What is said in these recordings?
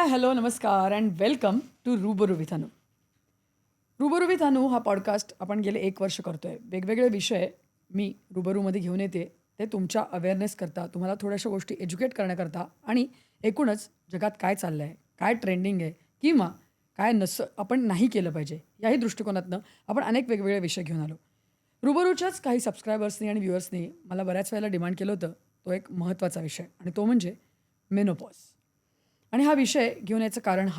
Hello, नमस्कार and welcome to रूबरू with अनु. रूबरू विथ अनु हा पॉडकास्ट आपण गेले 1 वर्ष करतोय. वेगवेगळे विषय मी रूबरूमध्ये घेऊन येते. ते तुमच्या अवेअरनेस करता, तुम्हाला थोड्याशा गोष्टी एज्युकेट करण्याकरता आणि एकूणच जगात काय चाललं आहे, काय ट्रेंडिंग आहे किंवा काय आपण नाही केलं पाहिजे, याही दृष्टिकोनातनं आपण अनेक वेगवेगळे विषय घेऊन आलो. रूबरूच्याच काही सबस्क्रायबर्सनी आणि व्ह्युअर्सनी मला बऱ्याच वेळेला डिमांड केलं होतं. तो एक महत्त्वाचा विषय आणि तो म्हणजे मेनोपॉज. आणि हा विषय घेऊन याचं कारण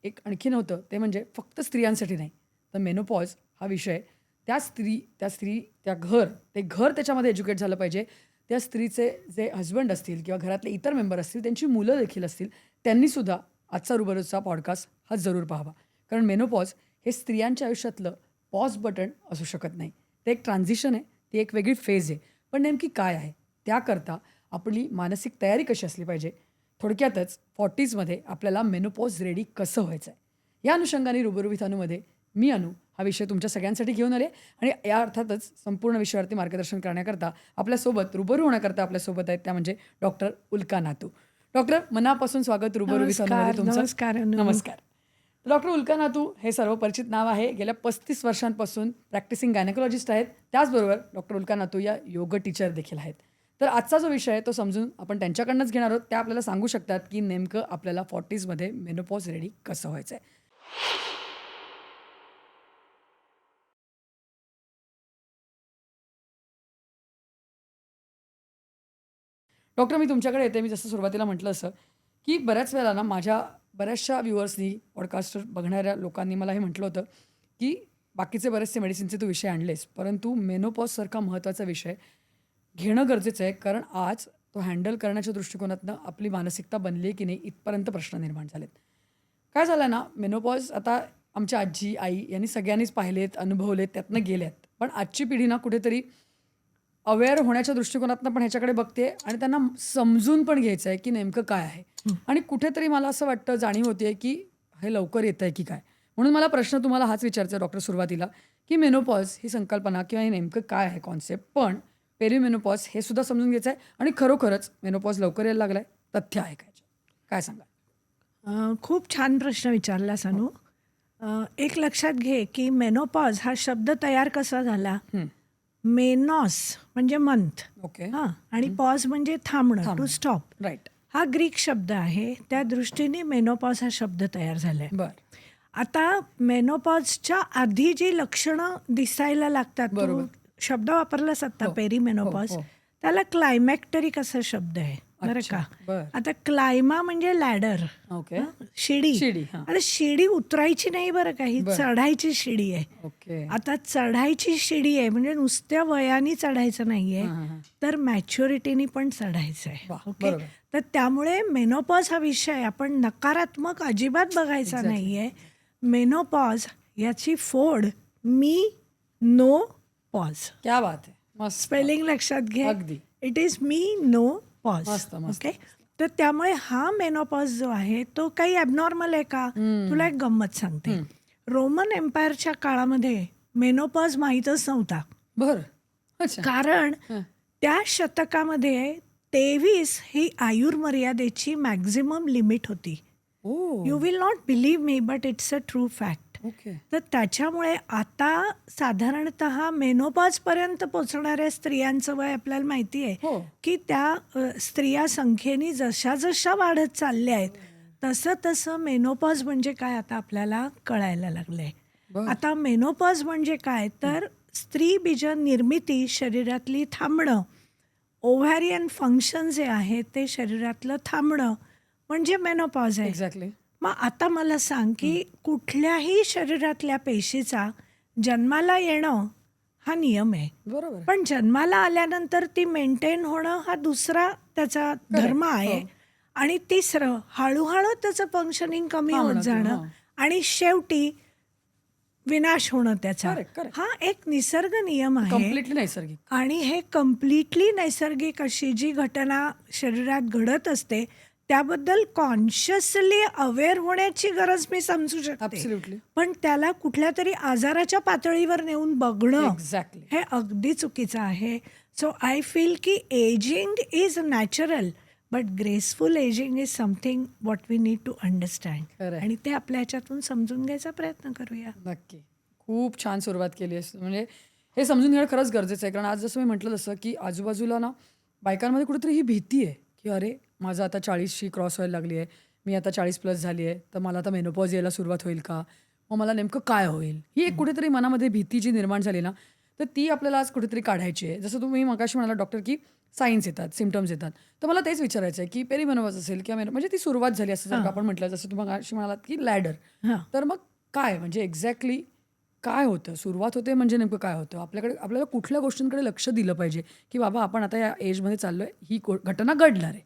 एक आणखीन होतं, ते म्हणजे फक्त स्त्रियांसाठी नाही, तर मेनोपॉज हा विषय ते घर त्याच्यामध्ये एज्युकेट झालं पाहिजे. त्या स्त्रीचे जे हजबंड असतील किंवा घरातले इतर मेंबर असतील, त्यांची मुलं देखील असतील, त्यांनीसुद्धा आजचा रूबरूचा पॉडकास्ट हा जरूर पाहावा. कारण मेनोपॉज हे स्त्रियांच्या आयुष्यातलं पॉज बटन असू शकत नाही. ते एक ट्रान्झिशन आहे, ती एक वेगळी फेज आहे. पण नेमकी काय आहे? त्याकरता आपली मानसिक तयारी कशी असली पाहिजे? थोडक्यातच 40मध्ये आपल्याला मेनोपॉज रेडी कसं व्हायचं आहे, या अनुषंगाने रूबरू विथ अनुमध्ये मी हा विषय तुमच्या सगळ्यांसाठी घेऊन आले आणि या अर्थातच संपूर्ण विषयावरती मार्गदर्शन करण्याकरता आपल्यासोबत रूबरू होण्याकरता आपल्यासोबत आहेत, त्या म्हणजे डॉक्टर उल्का नातू. डॉक्टर, मनापासून स्वागत रूबरू विथ अनुमध्ये तुमचं. नमस्कार. नमस्कार. डॉक्टर उल्का नातू हे सर्वपरिचित नाव आहे. गेल्या 35 वर्षांपासून प्रॅक्टिसिंग गायनेकोलॉजिस्ट आहेत. त्याचबरोबर डॉक्टर उल्का नातू या योग टीचर देखील आहेत. तर आजचा जो विषय आहे तो समजून आपण त्यांच्याकडनंच घेणार आहोत. त्या आपल्याला सांगू शकतात की नेमकं आपल्याला 40मध्ये मेनोपॉज रेडी कसं व्हायचं आहे. डॉक्टर, मी तुमच्याकडे येते. मी जसं सुरुवातीला म्हटलं असं की बऱ्याच वेळेला ना माझ्या बऱ्याचशा व्ह्युअर्सनी, पॉडकास्टर बघणाऱ्या लोकांनी मला हे म्हटलं होतं की बाकीचे बरेचसे मेडिसिनचे तू विषय आणलेस, परंतु मेनोपॉजसारखा महत्त्वाचा विषय घेणं गरजेचं आहे. कारण आज तो हँडल करण्याच्या दृष्टिकोनातनं आपली मानसिकता बनली आहे की नाही, इथपर्यंत प्रश्न निर्माण झालेत. काय झालं ना, मेनोपॉज आता आमच्या आजी, आई यांनी सगळ्यांनीच पाहिलेत, अनुभवलेत, त्यातनं गेल्यात. पण आजची पिढी ना कुठेतरी अवेअर होण्याच्या दृष्टिकोनातनं पण ह्याच्याकडे बघते आणि त्यांना समजून पण घ्यायचं आहे की नेमकं काय आहे. आणि कुठेतरी मला असं वाटतं, जाणीव होते की हे लवकर येतं आहे की काय. म्हणून मला प्रश्न तुम्हाला हाच विचारायचा आहे डॉक्टर सुरुवातीला, की मेनोपॉज ही संकल्पना किंवा हे नेमकं काय आहे कॉन्सेप्ट, पण पेरिमेनोपॉज हे सुद्धा समजून घ्यायचं आहे आणि खरोखरच मेनोपॉज लवकर यायला लागलाय, तथ्य आहे काय? काय सांगा? खूप छान प्रश्न विचारला सानू. एक लक्षात घे की मेनोपॉज हा शब्द तयार कसा झाला. मेनॉस म्हणजे मंथ, ओके. हां, आणि पॉज म्हणजे थांबणं, टू स्टॉप. राईट. हा ग्रीक शब्द आहे. त्या दृष्टीने मेनोपॉज हा शब्द तयार झालाय. बर. आता मेनोपॉजच्या आधी जी लक्षणं दिसायला लागतात, तो शब्द वापरलाच आता, पेरिमेनोपॉज, त्याला क्लायमॅक्टरिक असा शब्द आहे, बरं का. आता क्लायमा म्हणजे लॅडर, शिडी. आता शिडी उतरायची नाही बरं का, ही चढायची शिडी आहे. आता चढायची शिडी आहे म्हणजे नुसत्या वयाने चढायचं नाहीये, तर मॅच्युरिटीनी पण चढायचं आहे. ओके. तर त्यामुळे मेनोपॉज हा विषय आपण नकारात्मक अजिबात बघायचा नाहीये. मेनोपॉज याची फोड नो पॉज. क्या बात आहे. स्पेलिंग लक्षात घे. अगदी. It is no pause. मस्त. ओके. तर त्यामुळे हा मेनोपॉज जो आहे तो काही ॲबनॉर्मल आहे का? तुला एक गंमत सांगते. रोमन एम्पायरच्या काळामध्ये मेनोपॉज माहीतच नव्हता. कारण त्या शतकामध्ये 23 ही आयुर्मर्यादेची मॅक्झिमम लिमिट होती. You will not believe me, but it's a true fact. तर त्याच्यामुळे आता साधारणतः मेनोपॉजपर्यंत पोचणाऱ्या स्त्रियांचं वय आपल्याला माहिती आहे की त्या स्त्रिया संख्येने जशा जशा वाढत चालल्या आहेत, तसं तसं मेनोपॉज म्हणजे काय आता आपल्याला कळायला लागलंय. आता मेनोपॉज म्हणजे काय, तर स्त्री बीज निर्मिती शरीरातली थांबणं, ओव्हॅरियन फंक्शन जे आहे ते शरीरातलं थांबणं म्हणजे मेनोपॉज आहे. एक्झॅक्टली. मग आता मला सांग की कुठल्याही शरीरातल्या पेशीचा जन्माला येणं हा नियम आहे, बरोबर. पण जन्माला आल्यानंतर ती मेंटेन होणं हा दुसरा त्याचा धर्म आहे. आणि तिसरं, हळूहळू त्याचं फंक्शनिंग कमी होत जाणं आणि शेवटी विनाश होणं त्याचा. हा एक निसर्ग नियम आहे, कम्प्लिटली नैसर्गिक. आणि हे कम्प्लिटली नैसर्गिक अशी जी घटना शरीरात घडत असते त्याबद्दल कॉन्शियसली अवेअर होण्याची गरज मी समजू शकते. पण त्याला कुठल्या तरी आजाराच्या पातळीवर नेऊन बघणं हे अगदी चुकीचं आहे. सो आय फील की ageing is natural, but graceful ageing is something what we need to understand खरंय. आणि ते आपल्या ह्याच्यातून समजून घ्यायचा प्रयत्न करूया. नक्की. खूप छान सुरुवात केली आहेस. म्हणजे हे समजून घेणं खरंच गरजेचं आहे. कारण आज जसं मी म्हटलं तसं, की आजूबाजूला ना बायकांमध्ये कुठेतरी ही भीती आहे, की अरे माझं आता 40शी क्रॉस व्हायला लागली आहे. मी आता 40 प्लस झाली आहे. तर मला आता मेनोपॉज यायला सुरुवात होईल का? मग मला नेमकं काय होईल? ही एक कुठेतरी मनामध्ये भीती जी निर्माण झाली ना, तर ती आपल्याला आज कुठेतरी काढायची आहे. जसं तुम्ही मगाशी म्हणालात डॉक्टर, की सायन्स येतात, सिम्प्टम्स येतात. तर मला तेच विचारायचं आहे, की पेरिमेनोपॉज असेल किंवा म्हणजे ती सुरुवात झाली असं जर का आपण म्हटलं, जसं तुम्ही मगाशी म्हणालात, की लॅडर. हां. तर मग काय म्हणजे एक्झॅक्टली काय होतं? सुरुवात होते म्हणजे नेमकं काय होतं? आपल्याला कुठल्या गोष्टींकडे लक्ष दिलं पाहिजे, की बाबा आपण आता या एजमध्ये चाललोय, ही घटना घडणार आहे.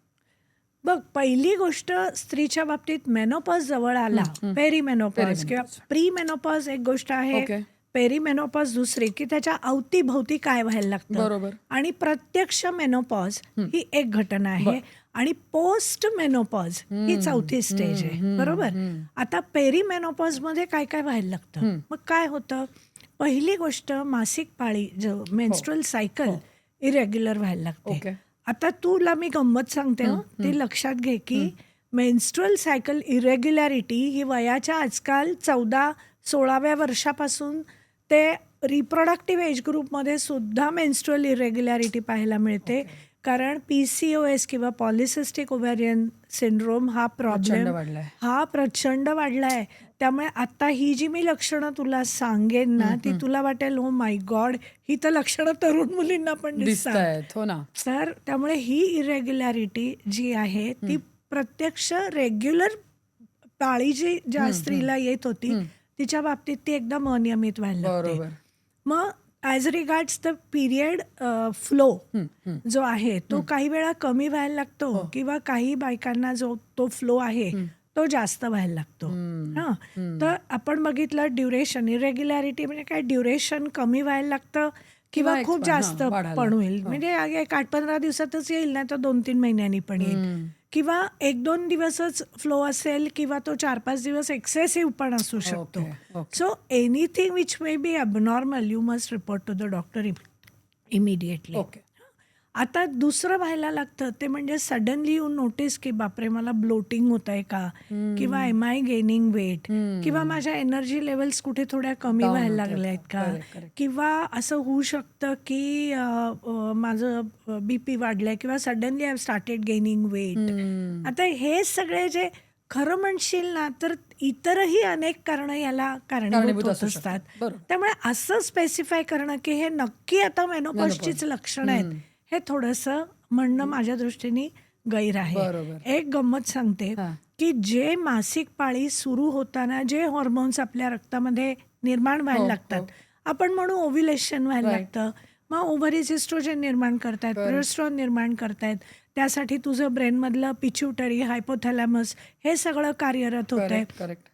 बघ, पहिली गोष्ट स्त्रीच्या बाबतीत मेनोपॉज जवळ आला, पेरिमेनोपॉज किंवा प्री मेनोपॉज एक गोष्ट आहे, ओके. पेरिमेनोपॉज दुसरी, की त्याच्या अवतीभोवती काय व्हायला लागतं. बरोबर. आणि प्रत्यक्ष मेनोपॉज ही एक घटना आहे आणि पोस्ट मेनोपॉज ही चौथी स्टेज आहे. बरोबर. आता पेरिमेनोपॉज मध्ये काय काय व्हायला लागतं. मग काय होतं, पहिली गोष्ट मासिक पाळी जो मेन्स्ट्रुअल सायकल इरेग्युलर व्हायला लागते. ओके. आता तुला मी गंमत सांगते, ती लक्षात घे की मेन्स्ट्रुअल सायकल इरेग्युलॅरिटी ही वयाच्या आजकाल 14-16व्या वर्षापासून ते रिप्रोडक्टिव्ह एज ग्रुपमध्ये सुद्धा मेन्स्ट्रुअल इरेग्युलॅरिटी पाहायला मिळते. कारण PCOS किंवा पॉलिसिस्टिक ओव्हॅरियन सिंड्रोम हा प्रॉब्लेम वाढलाय. हा प्रचंड वाढलाय. त्यामुळे आता ही जी मी लक्षणं तुला सांगेन ना, ती तुला वाटेल ओ माय गॉड, ही तर लक्षणं तरुण मुलींना पण दिसतात. दिसतायत. हो ना. तर त्यामुळे ही इरेग्युलॅरिटी जी आहे ती प्रत्यक्ष रेग्युलर पाळी जी ज्या स्त्रीला येत होती तिच्या बाबतीत ती एकदम अनियमित व्हायला लागते. बरोबर. मग as regards the period flow जो आहे तो काही वेळा कमी व्हायला लागतो किंवा काही बायकांना जो तो फ्लो आहे तो जास्त व्हायला लागतो. हां, तर आपण बघितलं ड्युरेशन इरेग्युलॅरिटी म्हणजे काय, ड्युरेशन कमी व्हायला लागतं किंवा किंवा खूप जास्त वाढायला. पण होईल. म्हणजे एक 8-15 दिवसातच येईल ना, तर 2-3 महिन्यांनी पण येईल किंवा 1-2 दिवसच फ्लो असेल किंवा तो 4-5 दिवस एक्सेसिव्ह पण असू शकतो. Okay. So anything which may be abnormal you must report to the doctor immediately. Okay. आता दुसरं व्हायला लागतं ते म्हणजे सडनली यू नोटीस की बापरे मला ब्लोटिंग होत आहे का, किंवा एम आय गेनिंग वेट, किंवा माझ्या एनर्जी लेवल्स कुठे थोड्या कमी Down व्हायला होतायत. लागल्या आहेत का, Correct. किंवा असं होऊ शकतं की माझं BP वाढलंय किंवा suddenly I have started gaining weight. आता हे सगळे जे खरं म्हणशील ना तर इतरही अनेक कारणं याला कारणीभूत होत असू असतात. शकतात. बरोबर. त्यामुळे असं स्पेसिफाय करणं की हे नक्की आता मेनोपॉजचीच लक्षणं आहेत हे थोडंसं म्हणणं माझ्या दृष्टीने गैर आहे. बरोबर. एक गंमत सांगते की जे मासिक पाळी सुरू होताना जे हॉर्मोन्स आपल्या रक्तामध्ये निर्माण व्हायला लागतात, आपण म्हणू ओव्ह्युलेशन व्हायला लागतं, मग ओव्हरीज इस्ट्रोजन निर्माण करतायत, प्रोजेस्टेरॉन निर्माण करतायत, त्यासाठी तुझं ब्रेनमधलं पिच्युटरी, हायपोथॅलॅमस हे सगळं कार्यरत होतंय. करेक्ट.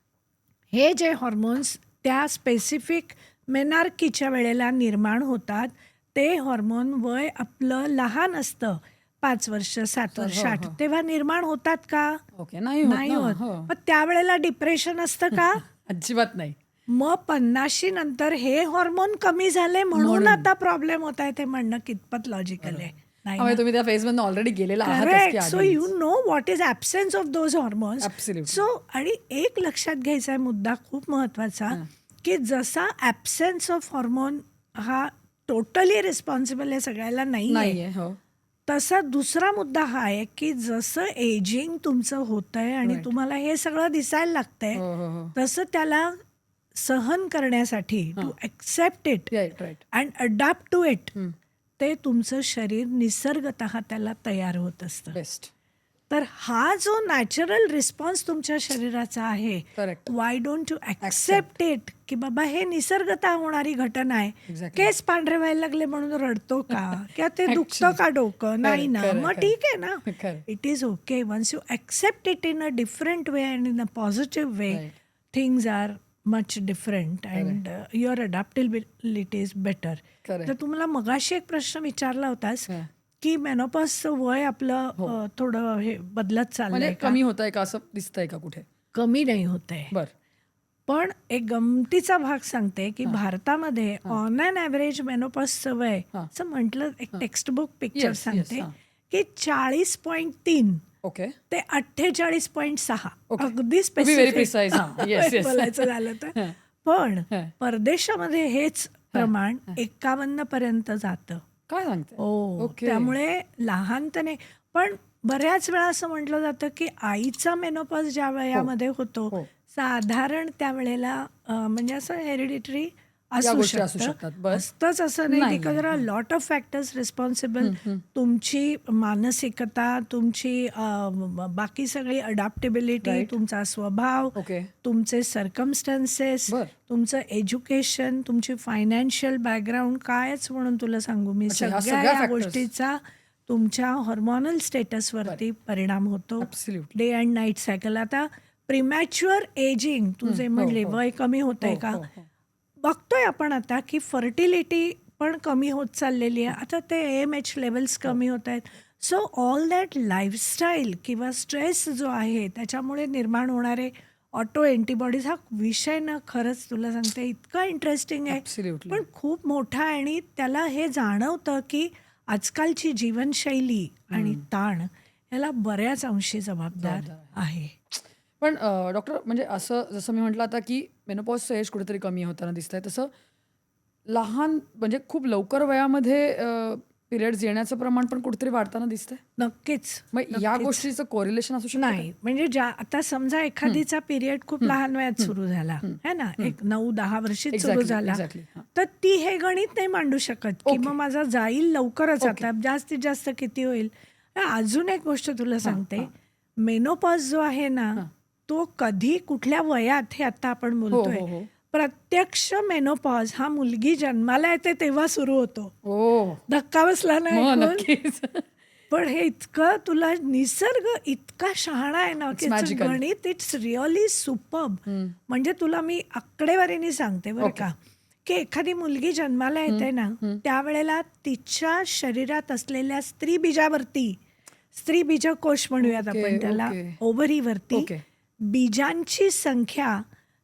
हे जे हॉर्मोन्स त्या स्पेसिफिक मेनार्कीच्या वेळेला निर्माण होतात ते हॉर्मोन वय आपलं लहान असतं, 5 वर्ष 7 वर्ष 8, तेव्हा निर्माण होतात का? ओके. नाही होत. मग त्यावेळेला डिप्रेशन असतं का? अजिबात नाही. मग 50शी नंतर हे हॉर्मोन कमी झाले म्हणून आता प्रॉब्लेम होत आहे ते म्हणणं कितपत लॉजिकल आहे? नाही. तुम्ही त्या फेज मधून ऑलरेडी गेलेला करेक्ट. आहात. So you know what is absence of those hormones. Absolutely. So आणि एक लक्षात घ्यायचा आहे मुद्दा खूप महत्वाचा, की जसा ॲब्सेन्स ऑफ हॉर्मोन हा टोटली रिस्पॉन्सिबल आहे सगळ्याला नाहीये, तसा दुसरा मुद्दा हा आहे की जसं एजिंग तुमचं होतंय आणि तुम्हाला हे सगळं दिसायला लागतंय, तसं त्याला सहन करण्यासाठी to accept it and adapt to it ते तुमचं शरीर निसर्गतः त्याला तयार होत असतं. बेस्ट. तर हा जो नॅचरल रिस्पॉन्स तुमच्या शरीराचा आहे, correct. Why don't you accept it की बाबा हे निसर्गतः होणारी घटना आहे. Exactly. केस पांढरे व्हायला लागले म्हणून रडतो का, किंवा ते दुखतं का डोकं, नाही ना, मग ठीक आहे ना, it is okay. Once you accept it in a different way and in a positive way, things are much different and your adaptability is better. तर तुम्हाला मगाशी एक प्रश्न विचारला होतास की मेनोपॉजचं वय आपलं थोडं हे बदलत चाललंय का, कमी होत आहे का, असं दिसतंय का कुठे? कमी नाही होत आहे. बर. पण एक गमतीचा भाग सांगते की भारतामध्ये ऑन अन ॲव्हरेज मेनोपॉजचं वय असं म्हटलं, एक टेक्स्टबुक पिक्चर सांगते की 40.3 ओके. ते 48.6 Okay. अगदी To be very specific precise. हां. Yes, yes. बोलायचं झालं तर. हं. पण हं. परदेशामध्ये हेच प्रमाण 51 पर्यंत जातं. काय सांगते? हो, ओके. त्यामुळे लहानपणी पण बऱ्याच वेळा असं म्हटलं जातं की आईचा मेनोपॉज ज्या वयामध्ये होतो हो. साधारण त्यावेळेला म्हणजे असं हेरिडिटरी या असू गोष्टी असू शकतं. शकतात. बस. असतंच असं नाही, नाहीये. Because are lot of factors responsible. तुमची मानसिकता, तुमची बाकी सगळी अडॅप्टेबिलिटी, Right. तुमचा स्वभाव, ओके. तुमचे सर्कमस्टन्सेस, बर. तुमचं एज्युकेशन, तुमची फायनान्शियल बॅकग्राऊंड कायच म्हणून तुला सांगू मी अच्छा, ह्या सगळ्या सगळ्या या factors. गोष्टीचा तुमच्या हॉर्मोनल स्टेटसवरती परिणाम होतो. Absolutely. Day and night cycle. आता प्रिमॅच्युअर एजिंग तू जे म्हणले हो. वय कमी होत आहे हो, का, हो, हो. बघतोय आपण आता की फर्टिलिटी पण कमी होत चाललेली आहे. आता ते AMH लेवल्स कमी होत आहेत. सो ऑल दॅट लाईफस्टाईल किंवा स्ट्रेस जो आहे त्याच्यामुळे निर्माण होणारे ऑटो अँटीबॉडीज हा विषय ना खरंच तुला सांगते इतका इंटरेस्टिंग आहे Absolutely. पण खूप मोठा आहे. आणि त्याला हे जाणवतं की आजकालची जीवनशैली आणि ताण याला बऱ्याच अंशी जबाबदार आहे. पण डॉक्टर म्हणजे असं जसं मी म्हटलं आता की मेनोपॉजचं एज कुठेतरी कमी होताना दिसतंय तसं लहान म्हणजे खूप लवकर वयामध्ये पिरियड्स येण्याचं प्रमाण पण कुठेतरी वाढताना दिसतंय. नक्कीच. मग या गोष्टीचं कोरिलेशन असू शकतं का? नाही म्हणजे ज्या आता समजा एखादीचा पिरियड खूप लहान वयात सुरू झाला है ना, एक 9-10 वर्षीत सुरू Exactly, झाला, exactly. हां. तर ती हे गणित नाही मांडू शकत की Okay. मग माझा जाईल लवकरच. आता जास्तीत जास्त किती होईल. अजून एक गोष्ट तुला सांगते, मेनोपॉज जो आहे ना तो कधी कुठल्या वयात हे आता आपण बोलतोय. हो, हो. प्रत्यक्ष मेनोपॉज हा मुलगी जन्माला येते तेव्हा सुरू होतो. ओ. धक्का बसला नाही मग ऐकून? नक्कीच. पण हे इतकं तुला निसर्ग इतका शहाणा आहे ना की magical. गणित इट्स रिअली सुपर्ब. म्हणजे तुला मी आकडेवारीने सांगते बरं का, की एखादी मुलगी जन्माला येते ना त्यावेळेला तिच्या शरीरात असलेल्या स्त्रीबीजावरती, स्त्रीबीजकोश म्हणूयात ओके, आपण त्याला, ओके. ओव्हरीवरती ओके. बीजांची संख्या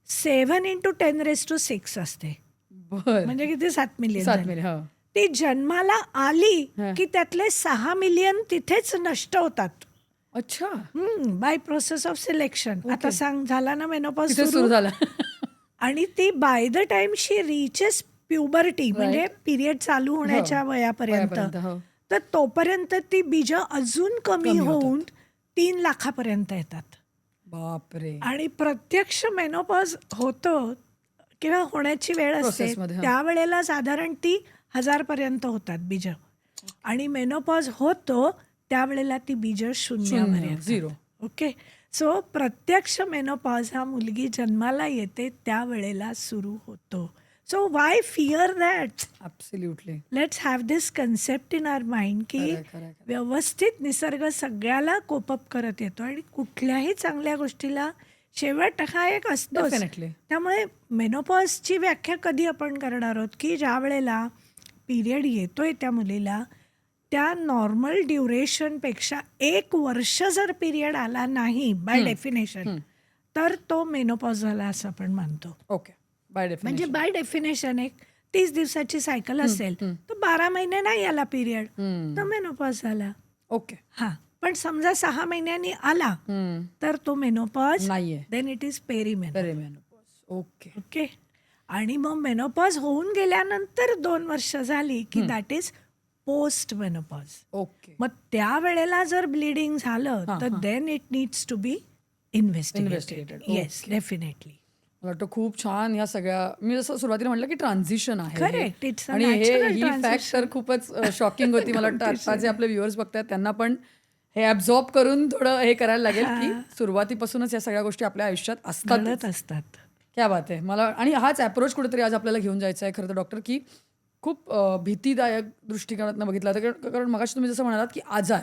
7×10⁶ असते. बर. म्हणजे किती 7 7 मिलियन. मिनिट. हो. ती जन्माला आली हं. की त्यातले 6 मिलियन तिथेच नष्ट होतात अच्छा. By process of selection. आता सांग झाला ना मेनोपॉज तिथे सुरू सुरू, झाला. आणि ती by the time she reaches puberty म्हणजे पिरियड चालू होण्याच्या वयापर्यंत, वयापर्यंत, हो. तर तोपर्यंत ती बीज अजून कमी कमी होऊन 3 लाखापर्यंत येतात. बापरे. आणि प्रत्यक्ष मेनोपॉज होतं किंवा होण्याची वेळ असते प्रोसेसमध्ये, हा. त्यावेळेला साधारण ती 1000 पर्यंत होतात बीज. आणि मेनोपॉज होतो त्यावेळेला ती बीज शून्यावर शून्य, येतात. 0. ओके. सो प्रत्यक्ष मेनोपॉज हा मुलगी जन्माला येते त्यावेळेला सुरू होतो. So why fear that? Absolutely. Let's have this concept in our mind की खरंय, खरंय. व्यवस्थित निसर्ग सगळ्याला कोपअप करत येतो आणि कुठल्याही चांगल्या गोष्टीला शेवट हा एक असतोच. डेफिनेटली. त्यामुळे मेनोपॉजची व्याख्या कधी आपण करणार आहोत की ज्या वेळेला पिरियड येतोय त्या मुलीला त्या नॉर्मल ड्युरेशनपेक्षा 1 वर्ष जर पिरियड आला नाही बाय डेफिनेशन तर तो मेनोपॉज झाला असं आपण मानतो. ओके. बाय म्हणजे डेफिनेशन. बाय डेफिनेशन एक 30 दिवसाची सायकल असेल तर 12 महिने नाही आला पिरियड तर मेनोपॉज झाला. ओके. हा, पण समजा 6 महिन्यांनी आला तर तो मेनोपॉज नाहीये. Then it is perimenopause. Perimenopause. Okay. Okay. आणि मग मेनोपॉज होऊन गेल्यानंतर 2 वर्ष झाली की that is post menopause. Okay. मग त्यावेळेला जर ब्लिडिंग झालं तर then it needs to be investigated. Investigated. Yes, definitely. मला वाटतं खूप छान ह्या सगळ्या मी जसं सुरुवातीला म्हटलं की ट्रान्झिशन आहे हे. Correct. It's a आणि natural ही फॅक्ट तर खूपच शॉकिंग होती. मला वाटतं आता जे आपले व्ह्युअर्स बघतात त्यांना पण हे ॲब्झॉर्ब करून थोडं हे करायला लागेल की सुरुवातीपासूनच या सगळ्या गोष्टी आपल्या आयुष्यात असतात. घडत असतात. क्या बात आहे. मला आणि हाच अप्रोच कुठेतरी आज आपल्याला घेऊन जायचा आहे खरं तर डॉक्टर, की खूप भीतीदायक दृष्टिकोनातनं बघितला तर कारण मगाशी तुम्ही जसं म्हणालात की आजार,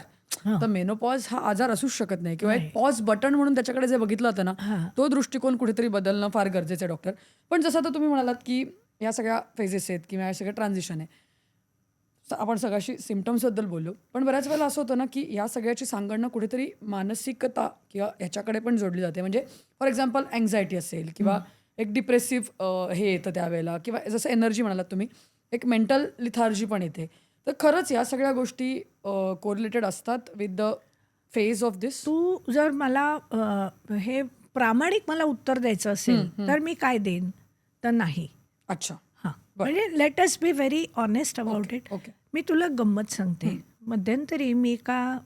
तर मेनोपॉज हा आजार असूच शकत नाही किंवा एक पॉज बटन म्हणून त्याच्याकडे जे बघितलं होतं ना तो दृष्टिकोन कुठेतरी बदलणं फार गरजेचं आहे डॉक्टर. पण जसं आता तुम्ही म्हणालात की या सगळ्या फेजेस आहेत किंवा या सगळं ट्रान्झिशन आहे, आपण सगळ्याशी सिम्पटम्सबद्दल बोललो, पण बऱ्याच वेळेला असं होतं ना की या सगळ्याची सांगणं कुठेतरी मानसिकता किंवा ह्याच्याकडे पण जोडली जाते. म्हणजे फॉर एक्झाम्पल अँझायटी असेल किंवा एक डिप्रेसिव्ह हे येतं त्यावेळेला, किंवा जसं एनर्जी म्हणालात तुम्ही, एक मेंटल लिथार्जी पण येते. तर खरंच या सगळ्या गोष्टी कोरिलेटेड असतात विथ द फेज ऑफ दिस. तू जर मला हे प्रामाणिक मला उत्तर द्यायचं असेल तर मी काय देईन तर नाही. अच्छा. हां, बरं. म्हणजे let us be very honest about it. Okay. मी तुला गंमत सांगते. मध्यंतरी मी एका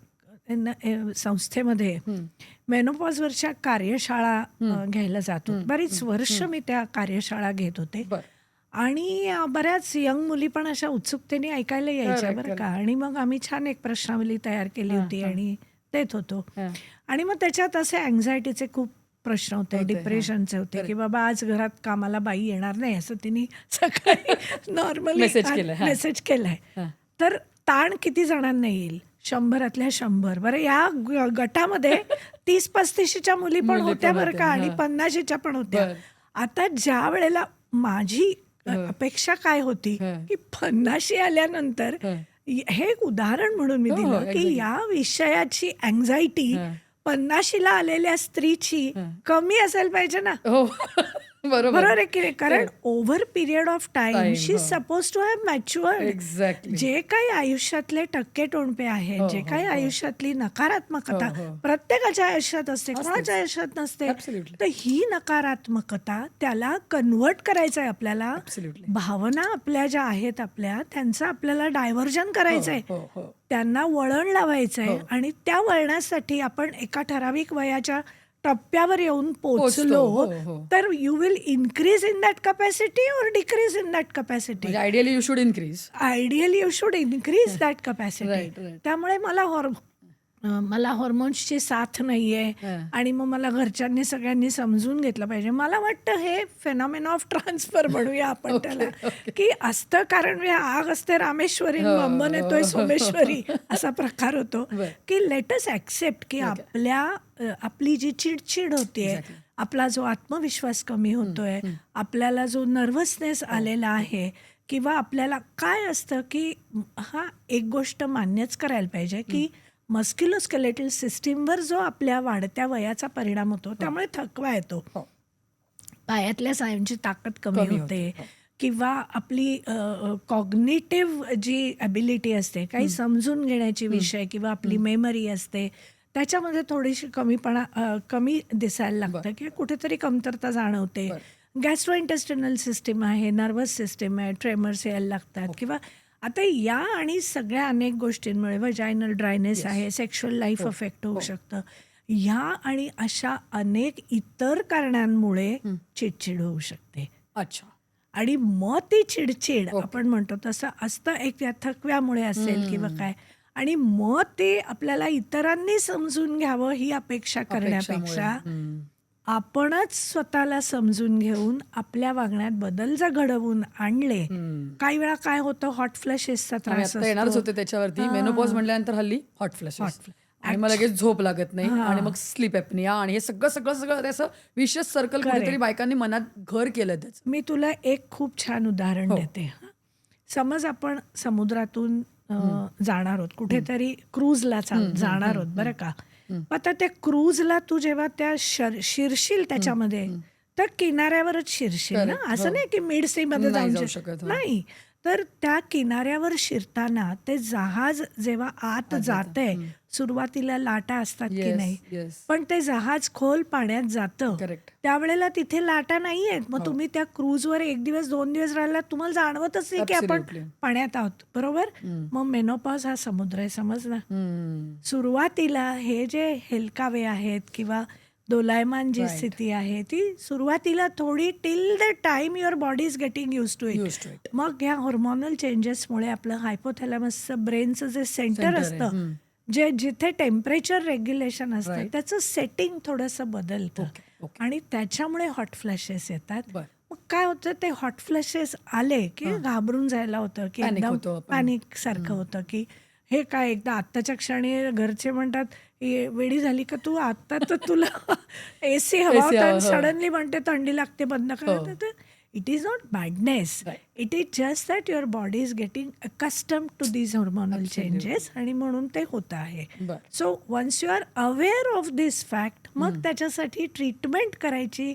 संस्थेमध्ये मेनोपॉजवरच्या कार्यशाळा घ्यायला जात होते. बरीच वर्ष मी त्या कार्यशाळा घेत होते. बरं. आणि बऱ्याच यंग मुली पण अशा उत्सुकतेने ऐकायला यायच्या Correct, बरं का. आणि मग आम्ही छान एक प्रश्नावली तयार केली होती आणि देत होतो. हां. आणि मग त्याच्यात असे अँझायटीचे खूप प्रश्न होते, डिप्रेशनचे होते की बाबा आज घरात कामाला बाई येणार नाही असं तिने सकाळी नॉर्मली Message केलंय, हां. मेसेज केलाय. हां. तर ताण किती जणांना येईल? 100 100. बरं, या गटामध्ये 30-35च्या मुली पण मुली होत्या पण बरं का, होत्या, आणि हां. 50च्या पण होत्या. बरं. आता ज्या वेळेला माझी अपेक्षा काय होती हं. की 50 आल्यानंतर हं. हे एक उदाहरण म्हणून मी हो, हो, दिलं की exactly. या विषयाची अँझायटी हं. 50ला आलेल्या स्त्रीची कमी असायला पाहिजे ना. हो. बरोबर. बरोबर आहे की नाही? कारण over period of time Time, she हो. Suppose to have matured. Exactly. जे काही आयुष्यातले टक्के टोणपे आहेत, हो, जे हो, काही हो. आयुष्यातली नकारात्मकता हो, हो. प्रत्येकाच्या आयुष्यात असते, असतेच. कोणाच्या आयुष्यात नसते. Absolutely. तर ही नकारात्मकता त्याला कन्व्हर्ट करायचं आहे आपल्याला. Absolutely. भावना आपल्या ज्या आहेत आपल्या, त्यांचं आपल्याला डायव्हर्जन करायचं आहे. हो, हो. त्यांना वळण लावायचं आहे. हो. आणि त्या वळणासाठी आपण एका ठराविक वयाच्या टप्प्यावर येऊन पोचतो. पोचलो हो, हो. तर you will increase in that capacity or decrease in that capacity. म्हणजे ideally you should increase. Ideally you should increase that capacity. Right, right. त्यामुळे मला हॉर्मोन्सची साथ नाहीये हं. आणि मग मला घरच्यांनी सगळ्यांनी समजून घेतलं पाहिजे. मला वाटतं हे फेनॉमेना ऑफ ट्रान्सफर म्हणूया आपण त्याला, की असतं. कारण आग असते रामेश्वरी, हो, बंबन येतोय सोमेश्वरी असा प्रकार होतो. बरं. की लेट अस ॲक्सेप्ट की आपली जी चिडचिड होतीये, Exactly. आपला जो आत्मविश्वास कमी होतोय, आपल्याला जो नर्वसनेस आलेला आहे, किंवा आपल्याला काय असतं की हा एक गोष्ट मान्यच करायला पाहिजे की मस्क्युलोस्केलेटल सिस्टीमवर जो आपल्या वाढत्या वयाचा परिणाम होतो त्यामुळे थकवा येतो. हो. पायातल्या स्नायूंची ताकद कमी कमी होते. होते. हो. किंवा आपली कॉग्निटिव्ह जी ॲबिलिटी असते, काही समजून घेण्याची विषय किंवा आपली मेमरी असते, त्याच्यामध्ये थोडीशी कमी दिसायला लागतं किंवा कुठेतरी कमतरता जाणवते. गॅस्ट्रोइंटेस्टिनल सिस्टीम आहे, नर्वस सिस्टीम आहे, ट्रेमर्स यायला लागतात. किंवा आता या आणि सगळ्या अनेक गोष्टींमुळे वजायनल ड्रायनेस आहे, सेक्शुअल लाईफ अफेक्ट होऊ शकतं. ह्या आणि अशा अनेक इतर कारणांमुळे चिडचिड होऊ शकते. अच्छा. आणि मग ती चिडचिड आपण म्हणतो तसं असतं, एक त्या थकव्यामुळे असेल किंवा काय, आणि मग ते आपल्याला इतरांनी समजून घ्यावं ही अपेक्षा करण्यापेक्षा आपणच स्वतःला समजून घेऊन आपल्या वागण्यात बदल जर घडवून आणले. काही वेळा काय होतं, हॉट फ्लॅशेसचा त्रास आता येणारच असतो. होते त्याच्यावरती. मेनोपॉज म्हटल्यानंतर हल्ली हॉट फ्लॅशेस आणि मग लगेच झोप लागत नाही आणि मग स्लीप एपनिया आणि हे सगळं असं विशेष सर्कल कुठेतरी बायकांनी मनात घर केलं त्याचं. मी तुला एक खूप छान उदाहरण देते. समज आपण समुद्रातून जाणार आहोत, कुठेतरी क्रूजला जाणार आहोत बरं का. आता त्या क्रूजला तू जेव्हा त्या शिरशील त्याच्यामध्ये, तर किनाऱ्यावरच शिरशील ना, असं नाही की मिड सी मध्ये नाही जाऊन जाऊ शकत. नाही. तर त्या किनाऱ्यावर शिरताना ते जहाज जेव्हा आत जातंय, सुरुवातीला लाटा असतात की नाही, येस. पण ते जहाज खोल पाण्यात जातं, करेक्ट. त्यावेळेला तिथे लाटा नाही आहेत. मग तुम्ही त्या क्रूजवर 1 दिवस 2 दिवस राहिला, तुम्हाला जाणवतच नाही की आपण Absolutely. पाण्यात आहोत. बरोबर. मग मेनोपॉज हा समुद्र आहे, समजला. सुरुवातीला हे जे हेलकावे आहेत किंवा दोलायमान जी स्थिती आहे, ती सुरुवातीला थोडी till the time your body is getting use to it. मग ह्या हॉर्मोनल चेंजेसमुळे आपलं हायपोथॅलॅमसचं ब्रेनचं जे सेंटर असतं, जे जिथे टेम्परेचर रेग्युलेशन असतं, त्याचं सेटिंग थोडंसं बदलतं आणि त्याच्यामुळे हॉट फ्लॅशेस येतात. मग काय होतं, ते हॉट फ्लॅशेस आले की घाबरून जायला होतं, की एकदम पॅनिक सारखं होतं की हे काय. एकदा आत्ताच्या क्षणी घरचे म्हणतात, वेडी झाली का तू, आत्ता तर तुला एसी हवा होता, सडनली म्हणते थंडी लागते, बंद करत. It is not badness, it is just that your body is getting accustomed to these hormonal changes आणि म्हणून ते होत आहे. So once you are aware of this fact, मग त्याच्यासाठी ट्रीटमेंट करायची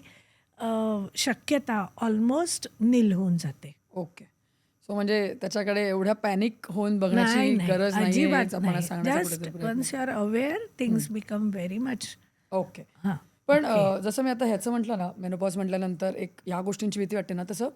शक्यता ऑलमोस्ट नील होऊन जाते. ओके. सो म्हणजे त्याच्याकडे एवढ्या पॅनिक होऊन नाही बघण्याची नाही गरज नाही हेच अजिबात आपण नाही. सांगण्याचा जस्ट कुठेतरी प्रयत्न once you are aware things become very much. Okay. हां पण ओके जसं मी आता ह्याचं म्हटलं ना, मेनोपॉज म्हटल्यानंतर एक ह्या गोष्टींची भीती वाटते ना, तसं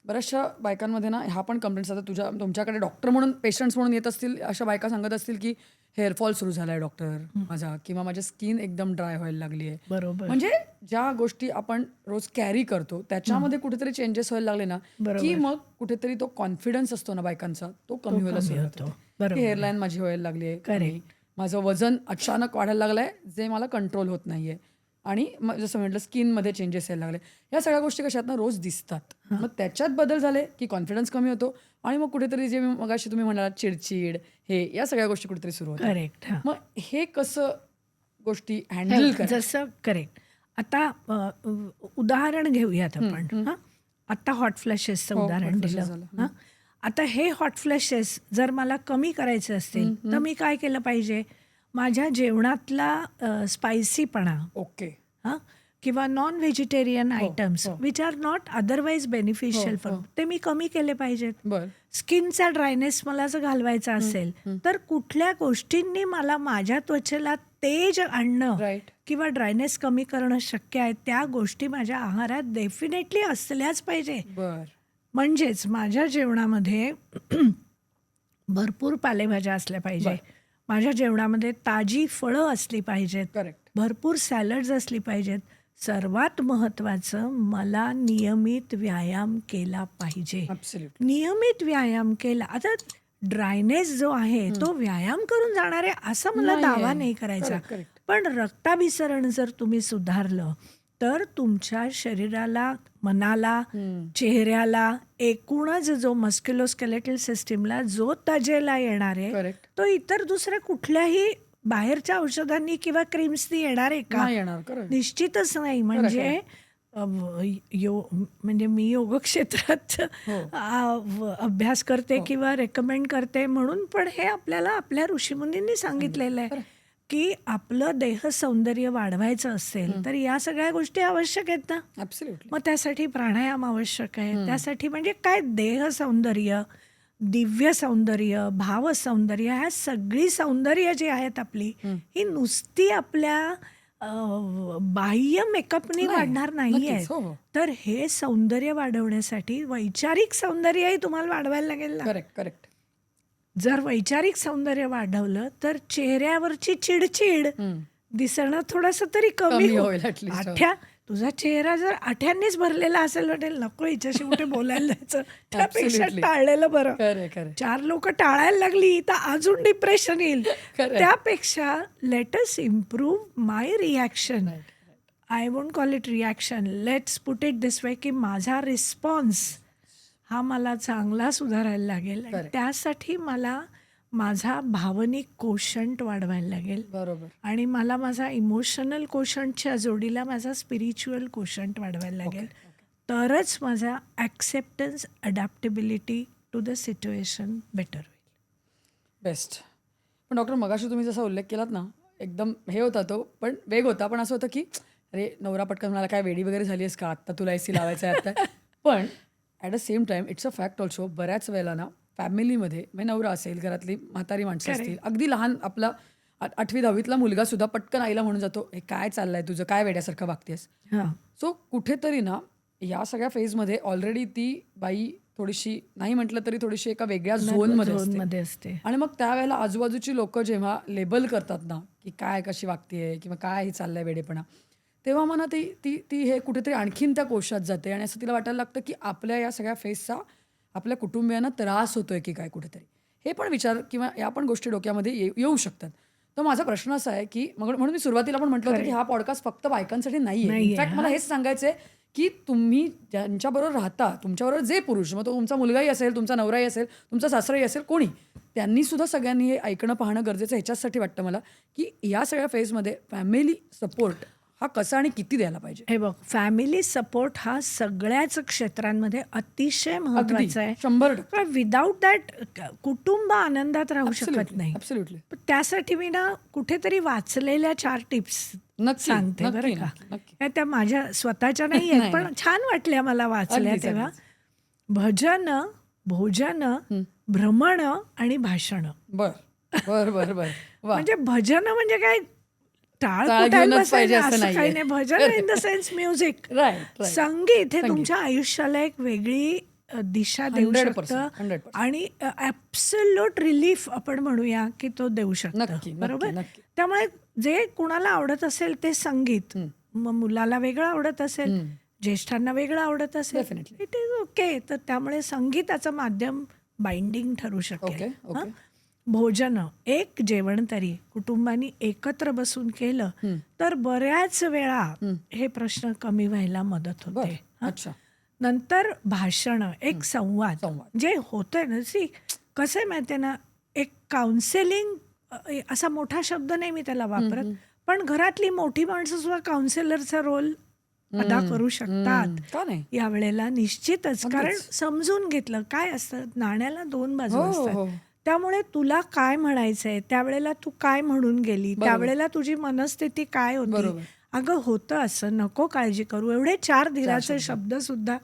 बऱ्याचशा बायकांमध्ये ना ह्या पण कंप्लेंट्स आता तुमच्याकडे डॉक्टर म्हणून पेशंट्स म्हणून येत असतील, अशा बायका सांगत असतील की हेअरफॉल सुरू झाला आहे डॉक्टर माझा, किंवा माझी स्किन एकदम ड्राय व्हायला लागली आहे. बरोबर म्हणजे ज्या गोष्टी आपण रोज कॅरी करतो त्याच्यामध्ये कुठेतरी चेंजेस व्हायला लागले ना, की बरोबर मग कुठेतरी तो कॉन्फिडन्स असतो ना बायकांचा, तो तो कमी व्हायला कमी सुरुवात होतो. होते. की बरोबर आहे. हेअरलाईन माझी व्हायला लागली आहे कमी, करेक्ट. माझं वजन अचानक वाढायला लागलं आहे जे मला कंट्रोल होत नाही आहे, आणि मग जसं म्हटलं स्किनमध्ये चेंजेस यायला लागले. ह्या सगळ्या गोष्टी कशा आहेत ना रोज दिसतात. मग त्याच्यात बदल झाले की कॉन्फिडन्स कमी होतो, आणि मग कुठेतरी जे मगाशी तुम्ही म्हणालात चिडचिड, हे या सगळ्या गोष्टी कुठेतरी सुरू होतात. करेक्ट. हां मग हे कसं गोष्टी हँडल करायचं? जसं करेक्ट. आता उदाहरण घेऊयात आपण. हां आता हॉट फ्लॅशेसचं हो, उदाहरण hot flashes दिलं. झालं. हां आता हे हॉट फ्लॅशेस जर मला कमी करायचे असतील तर मी काय केलं पाहिजे? माझ्या जेवणातला स्पायसीपणा ओके. हां किंवा नॉन व्हेजिटेरियन आयटम्स हो. Which are not otherwise beneficial for ते मी कमी केले पाहिजेत. बर. स्किनचा ड्रायनेस मला जर घालवायचा असेल तर कुठल्या गोष्टींनी मला माझ्या त्वचेला तेज आणणं राईट. किंवा ड्रायनेस कमी करणं शक्य आहे त्या गोष्टी माझ्या आहारात डेफिनेटली असल्याच पाहिजे. बर. म्हणजेच माझ्या जेवणामध्ये भरपूर पालेभाज्या असल्या पाहिजे. बर. माझ्या जेवणामध्ये ताजी फळं असली पाहिजेत. करेक्ट. भरपूर सॅलड्स असली पाहिजेत. सर्वात महत्त्वाचं मला नियमित व्यायाम केला पाहिजे. ॲब्सोल्युटली. नियमित व्यायाम केला. आता ड्रायनेस जो आहे तो व्यायाम करून जाणार आहे असा मला नाहीये. दावा नाही करायचा. Correct, correct. पण रक्ताभिसरण जर तुम्ही सुधारलं तर तुमच्या शरीराला, मनाला, चेहऱ्याला, एकूणच जो मस्क्युलोस्केलेटल सिस्टीमला जो तजेला येणार आहे करेक्ट. तो इतर दुसऱ्या कुठल्याही बाहेरच्या औषधांनी किंवा क्रीम्सनी येणार आहे का? नाही येणार. करेक्ट. निश्चितच नाही. म्हणजे म्हणजे मी योग क्षेत्रात अभ्यास करते किंवा रेकमेंड करते म्हणून, पण हे आपल्याला आपल्या ऋषीमुनींनी सांगितलेलं आहे की आपलं देह सौंदर्य वाढवायचं असेल तर या सगळ्या गोष्टी आवश्यक आहेत ना. ॲब्सोल्युटली. मग त्यासाठी प्राणायाम आवश्यक आहे. त्यासाठी म्हणजे काय देह सौंदर्य, दिव्य सौंदर्य, भाव सौंदर्य, ह्या सगळी सौंदर्य जी आहेत आपली ही नुसती आपल्या बाह्य मेकअपनी वाढणार नाही आहे. हो, हो. तर हे सौंदर्य वाढवण्यासाठी वैचारिक सौंदर्यही तुम्हाला वाढवायला लागेल ना. Correct, correct. जर वैचारिक सौंदर्य वाढवलं तर चेहऱ्यावरची चिडचिड दिसणं थोडंसं तरी कमी कमी होईल at least. आठ्या तुझा चेहरा जर आठ्यांनीच भरलेला असेल वाटेल नको हिच्याशी कुठे बोलायला जायचं त्यापेक्षा Absolutely. टाळलेलं बरं. खरं, खरं. 4 लोक टाळायला लागली तर अजून डिप्रेशन येईल. खरं. त्यापेक्षा let us improve my reaction. I won't call it reaction, let's put it this way की माझा रिस्पॉन्स हा मला चांगला सुधारायला लागेल. आणि त्यासाठी मला माझा भावनिक कोशंट वाढवायला लागेल. बरोबर. आणि मला माझा इमोशनल कोशंटच्या जोडीला माझा स्पिरिच्युअल कोशंट वाढवायला लागेल. तरच माझा acceptance, adaptability to the situation better होईल. बेस्ट. पण डॉक्टर मगाशी तुम्ही जसा उल्लेख केलात ना, एकदम हे होता तो, पण वेग होता. पण असं होतं की अरे नवरा पटकन म्हणाला काय वेडी वगैरे झाली आहेस का, आत्ता तुला एसी लावायचं आहे आता. पण at the same time it's a fact also, बऱ्याच वेळेला ना फॅमिलीमध्ये म्हणजे नवरा असेल, घरातली म्हातारी माणसं असतील, अगदी लहान आपला 8वी 10वीतला मुलगा सुद्धा पटकन आईला म्हणून जातो, हे काय चाललंय तुझं, काय वेड्यासारखं वागतेस. सो कुठेतरी ना या सगळ्या फेजमध्ये ऑलरेडी ती बाई थोडीशी नाही म्हटलं तरी थोडीशी एका वेगळ्या झोनमध्ये असते. आणि मग त्यावेळेला आजूबाजूची लोक जेव्हा लेबल करतात ना की काय कशी वागतेय किंवा काय हे चाललंय वेडेपणा, तेव्हा म्हणा ती ती ती हे कुठेतरी आणखीन त्या कोशात जाते आणि असं तिला वाटायला लागतं की आपल्या या सगळ्या फेजचा आपल्या कुटुंबियांना त्रास होतोय की काय कुठेतरी. हे पण विचार किंवा या पण गोष्टी डोक्यामध्ये येऊ शकतात. तर माझा प्रश्न असा आहे की म्हणून मी सुरुवातीला पण म्हटलं होतं की हा पॉडकास्ट फक्त बायकांसाठी नाहीये. इनफॅक्ट मला हेच सांगायचंय की तुम्ही ज्यांच्याबरोबर राहता, तुमच्याबरोबर जे पुरुष, मग तो तुमचा मुलगाही असेल, तुमचा नवराही असेल, तुमचा सासराही असेल, कोणी, त्यांनी सुद्धा सगळ्यांनी हे ऐकणं पाहणं गरजेचं. ह्याच्यासाठी वाटतं मला की या सगळ्या फेजमध्ये फॅमिली सपोर्ट हा कसा आणि किती द्यायला पाहिजे. हे बघ, फॅमिली सपोर्ट हा सगळ्याच क्षेत्रांमध्ये अतिशय महत्वाचा आहे. 100%. विदाऊट दॅट कुटुंब आनंदात राहू शकत नाही. ॲब्सोल्युटली. त्यासाठी मी ना कुठेतरी वाचलेल्या 4 टिप्स सांगते बरं का. काय त्या माझ्या स्वतःच्या नाही आहेत पण छान वाटल्या मला वाचल्या तेव्हा. भजन, भोजन, भ्रमण आणि भाषण. बर बर बर बर वा म्हणजे भजन म्हणजे काय टाळ टाळ कुटाळ घेऊनच बसायचं पाहिजे असं असं नाहीये. काही नाही. Bhajan in the sense music, right right संगीत हे संगीत. तुमच्या आयुष्याला एक वेगळी दिशा देऊ 100% शकतं 100% आणि ॲब्सोल्यूट रिलीफ आपण म्हणूया की तो देऊ शकतं. नक्की बरोबर. नक्की नक्की त्यामुळे जे कुणाला आवडत असेल ते संगीत, मग मुलाला वेगळं आवडत असेल, ज्येष्ठांना वेगळं आवडत असेल, Definitely. It is okay. तर त्यामुळे संगीताचं माध्यम बाइंडिंग ठरू शकेल. ओके हं? ओके भोजन, एक जेवण तरी कुटुंबानी एकत्र बसून केलं तर बऱ्याच वेळा हे प्रश्न कमी व्हायला मदत बर होते. हं? अच्छा नंतर भाषण, एक संवाद संवाद. जे होतंय ना, कसं आहे माहिती आहे ना, एक काउन्सेलिंग असा मोठा शब्द नाही मी त्याला वापरत, पण घरातली मोठी माणसं सुद्धा काउन्सिलरचा रोल अदा करू शकतात का नाही यावेळेला निश्चितच. कारण अगदीच. समजून घेतलं काय असतं, नाण्याला दोन बाजू हो असतात. हो त्यामुळे तुला काय म्हणायचंय, त्यावेळेला तू काय म्हणून गेली, बरोबर. त्यावेळेला तुझी मनस्थिती काय होती, बरोबर. अगं होतं असं, नको काळजी करू. एवढे 4 धीराचे शब्द सुद्धा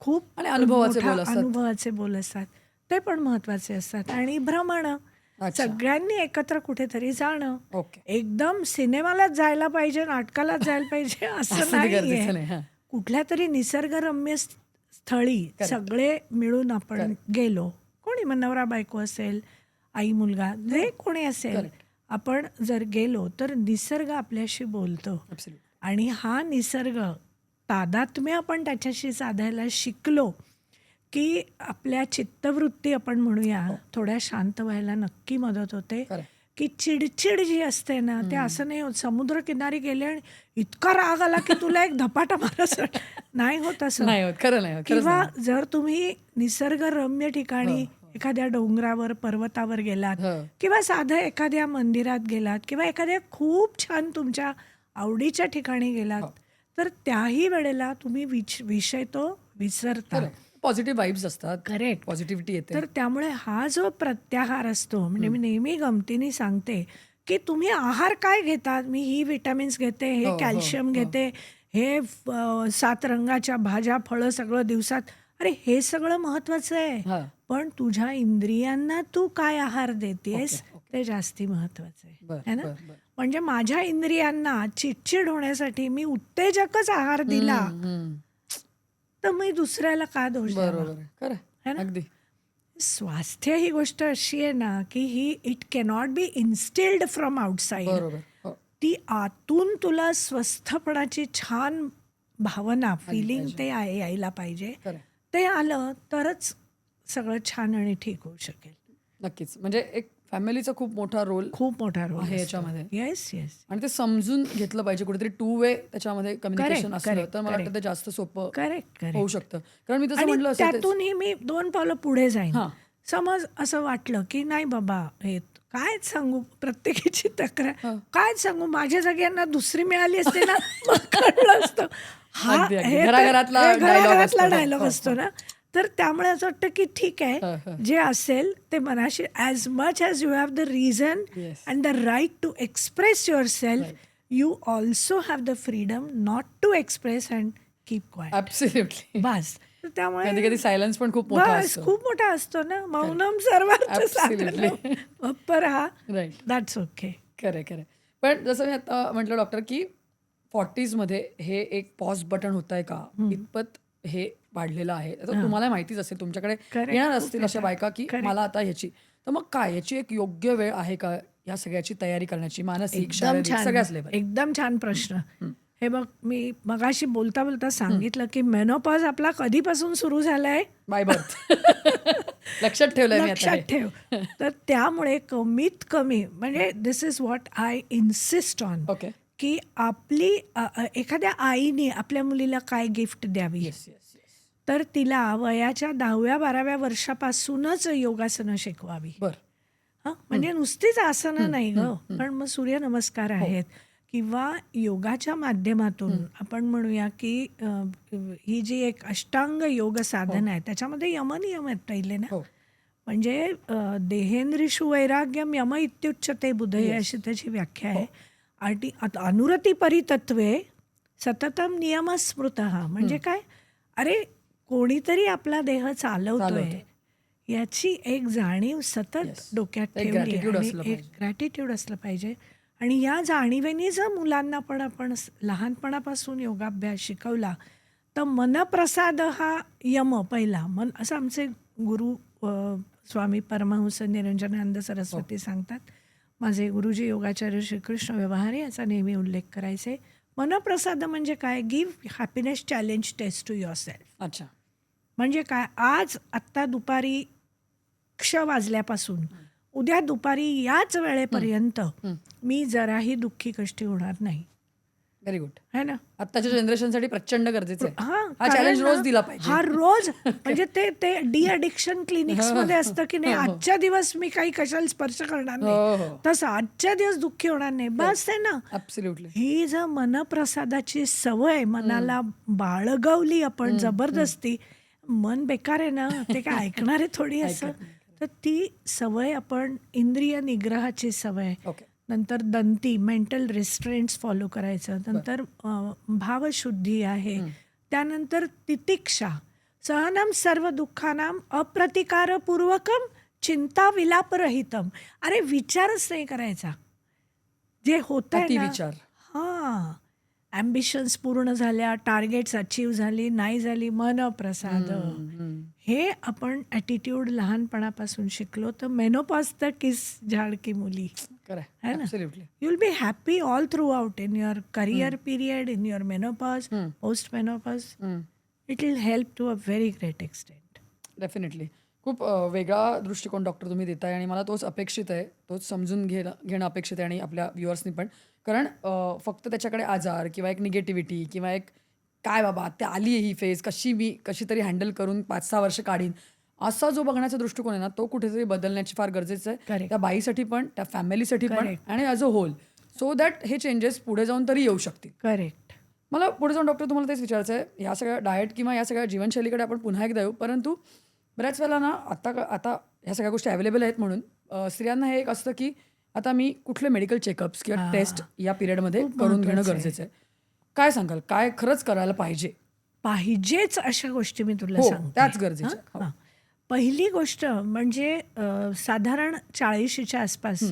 खूप आणि अनुभवाचे मोठा बोल असतात. अनुभवाचे बोल असतात. ते पण महत्वाचे असतात. आणि भ्रमण, अच्छा सगळ्यांनी एकत्र कुठेतरी जाणं. ओके एकदम सिनेमालाच जायला पाहिजे, नाटकालाच जायला पाहिजे असं असं ते नाहीये. गरजेचं नाही. हां. कुठल्या तरी निसर्गरम्य स्थळी सगळे मिळून आपण गेलो, कोणी मग नवरा बायको असेल, आई मुलगा, जे कोणी असेल, Correct. आपण जर गेलो तर निसर्ग आपल्याशी बोलतो. Absolutely. आणि हा निसर्ग तादात्म्य आपण त्याच्याशी साधायला शिकलो की आपल्या चित्तवृत्ती आपण म्हणूया थोड्या शांत व्हायला नक्की मदत होते. Correct. की चिडचिड जी असते ना, ते असं नाही होत समुद्रकिनारी गेले आणि इतका राग आला की तुला एक धपाटा मारस नाही होत असं. नाही होत खरं नाही होत खरंच किंवा नाही. जर तुम्ही निसर्गरम्य ठिकाणी एखाद्या डोंगरावर, पर्वतावर गेलात, हो. किंवा साधं एखाद्या मंदिरात गेलात, किंवा एखाद्या खूप छान तुमच्या आवडीच्या ठिकाणी गेलात, तर त्याही वेळेला तुम्ही विषय तो विसरता. खरं पॉझिटिव्ह वाईब्स असतात करेक्ट. पॉझिटिव्हिटी येते तर त्यामुळे हा जो प्रत्याहार असतो, म्हणजे मी नेहमी गमतीने सांगते की तुम्ही आहार काय घेतात, मी ही विटामिन्स घेते, हे हो, कॅल्शियम हो. घेते, हे 7 रंगाच्या भाज्या फळं सगळं दिवसात, अरे हे सगळं महत्वाचं आहे. हा पण तुझ्या इंद्रियांना तू काय आहार देतेस ओके, ओके. ते जास्ती महत्वाचं आहे. बर है ना? बर बर म्हणजे माझ्या इंद्रियांना चिडचिड होण्यासाठी मी उत्तेजकच आहार दिला, तर मी दुसऱ्याला का दोष द्यावा? बरोबर खरं है ना? अगदी स्वास्थ्य ही गोष्ट अशी आहे ना की ही it cannot be instilled from outside. बरोबर हो ती आतून तुला स्वस्थपणाची छान भावना, फिलिंग पाहिजे. ते यायला पाहिजे. खरं ते आलं तरच सगळं छान आणि ठीक होऊ शकेल. नक्कीच म्हणजे एक फॅमिलीचा खूप मोठा रोल खूप मोठा रोल आहे याच्यामध्ये. Yes yes. आणि ते समजून घेतलं पाहिजे कुठेतरी 2 वे त्याच्यामध्ये कम्युनिकेशन Correct, असलं correct, तर मला वाटतं correct. ते जास्त सोपं करेक्ट होऊ करेक्ट. शकतं कारण मी तसं आणि म्हटलं असतं तेच. त्यातूनही मी 2 पावलं पुढे जाईन. हां समज असं वाटलं की नाही बाबा, हे काय सांगू, प्रत्येकाची तक्रार हं. काय सांगू, माझ्या जाग्यांना दुसरी मिळाली असते ना मग कळलं असतं. अगदी, अगदी. घराघरातला dialogue असतो. हो, डायलॉग हो, असतो ना. तर त्यामुळे असं वाटतं की ठीक आहे, हं, हं. जे असेल ते मनाशी, as much as you have the reason Yes. And the right to express yourself, you also have the freedom not to express and keep quiet. Absolutely बस. तर त्यामुळे कधी कधी सायलन्स पण खूप मोठा बस असतो. खूप मोठा असतो ना. मौनम सर्वार्थ Absolutely. साधनम. गप्प राहा, राईट दॅट्स ओके. खरं खरं पण जसं मी आता म्हटलं डॉक्टर की 40s मध्ये हे एक पॉज बटन होत आहे का इतपत हे वाढलेलं आहे. आता तुम्हाला माहितीच असेल तुमच्याकडे Correct. येणार खूप असतील अशा येतात. बायका की Correct. मला आता ह्याची, तर मग काय याची एक योग्य वेळ आहे का या सगळ्याची तयारी करण्याची, मानसिक एकदम शारीरिक छान, सगळ्याच लेवल? एकदम छान प्रश्न. हे बघ, मी मगाशी बोलता बोलता सांगितलं की मेनोपॉज आपला कधीपासून सुरू झालाय, बाय बर्थ लक्षात ठेवलंय मी आता लक्षात हे. ठेव. तर त्यामुळे कमीत कमी, म्हणजे this is what I insist on, okay की आपली एखाद्या आईने आपल्या मुलीला काय गिफ्ट द्यावी, येस येस येस तर तिला वयाच्या 10व्या-12व्या वर्षापासूनच योगासनं शिकवावी. बर म्हणजे नुसतीच आसनं नाही ग, पण मग सूर्यनमस्कार आहेत, किंवा योगाच्या माध्यमातून आपण म्हणूया की ही जी एक अष्टांग योग साधन आहे त्याच्यामध्ये यमनियम आहेत पहिले ना. हो म्हणजे देहेंद्रिषु वैराग्यम यम इत्युच्यते बुधये अशी त्याची व्याख्या आहे. आणि अनुरती परितत्वे सततम नियम स्मृतः, म्हणजे काय, अरे कोणीतरी आपला देह चालवतोय, याची एक जाणीव सतत Yes. डोक्यात एक ठेवली gratitude आणि असलं एक पाहिजे. ग्रॅटिट्यूड असलं पाहिजे. आणि या जाणीवेने जर मुलांना पण आपण लहानपणापासून योगाभ्यास शिकवला तर मनप्रसाद हा यम पहिला मन असं आमचे गुरु स्वामी परमहंस निरंजनानंद सरस्वती सांगतात. माझे गुरुजी योगाचार्य श्रीकृष्ण व्यवहारे याचा नेहमी उल्लेख करायचे. मनप्रसाद म्हणजे काय? Give happiness challenge test to yourself. अच्छा. म्हणजे काय? आज आत्ता दुपारी वाजल्यापासून उद्या दुपारी याच वेळेपर्यंत मी जराही दुःखी कष्टी होणार नाही. Very good. है ना? आत्ताच्या जनरेशनसाठी प्रचंड गरजेचं आहे. हा हा कारण चॅलेंज ना, रोज दिला पाहिजे. हा रोज म्हणजे ते डी अडिक्शन क्लिनिक्स मध्ये असतं की नाही, आजच्या दिवस मी काही कशाला स्पर्श करणार हो, नाही, हो. तसं आजच्या दिवस दुःखी होणार नाही, बस आहे ना. ॲब्सोल्युटली. ही जर मनप्रसादाची सवय मनाला बाळगवली आपण जबरदस्ती, मन बेकार आहे ना, ते काय ऐकणारे थोडी असं. तर ती सवय आपण इंद्रिय निग्रहाची सवय, ओके. नंतर दंती मेंटल रिस्ट्रेंट्स फॉलो करायचं, नंतर भावशुद्धी आहे, त्यानंतर तितिक्षा, सहनम सर्व दुःखानाम अप्रतिकारपूर्वकम चिंता विलापरहितम. अरे विचारच नाही करायचा जे होत आहे ना. अतिविचार. हां, ॲम्बिशन्स पूर्ण झाल्या, टार्गेट्स अचीव झाली, नाही झाली, मनप्रसाद. हे आपण ॲटिट्यूड लहानपणापासून शिकलो तर मेनोपॉज तर किस झाड की मुली, खरं है आहे. ना? Absolutely. You will be happy all throughout in your career period, in your menopause, post menopause. It will help to a very great extent. Definitely. खूप वेगळा दृष्टिकोन डॉक्टर तुम्ही देताय आणि मला तोच अपेक्षित आहे, तोच समजून घेणं अपेक्षित आहे आणि आपल्या व्ह्युअर्सनी पण. कारण फक्त त्याच्याकडे आजार किंवा एक निगेटिव्हिटी किंवा एक काय बाबा ते आली आहे ही फेज, कशी तरी हँडल करून 5-6 वर्ष काढीन, असा जो बघण्याचा दृष्टिकोन आहे ना, तो कुठेतरी बदलण्याची फार गरजेचं आहे. Correct. त्या बाईसाठी पण, त्या फॅमिलीसाठी पण Correct. आणि as a whole, so that हे चेंजेस पुढे जाऊन तरी येऊ शकतील. करेक्ट. मला पुढे जाऊन डॉक्टर तुम्हाला तेच विचारायचं आहे, या सगळ्या डाएट किंवा या सगळ्या जीवनशैलीकडे आपण पुन्हा एकदा येऊ. परंतु बऱ्याच वेळेला ना आता ह्या सगळ्या गोष्टी अवेलेबल आहेत म्हणून स्त्रियांना हे एक असतं की आता मी कुठले मेडिकल चेकअप्स किंवा टेस्ट या पिरियडमध्ये खूप करून घेणं महत्त्वाचं आहे. गरजेचं आहे. काय सांगाल, काय खरंच करायला पाहिजे? पाहिजेच अशा गोष्टी मी तुला हो, सांगते. त्याच गरजेच्या. हां, हां. पहिली गोष्ट म्हणजे साधारण 40च्या आसपास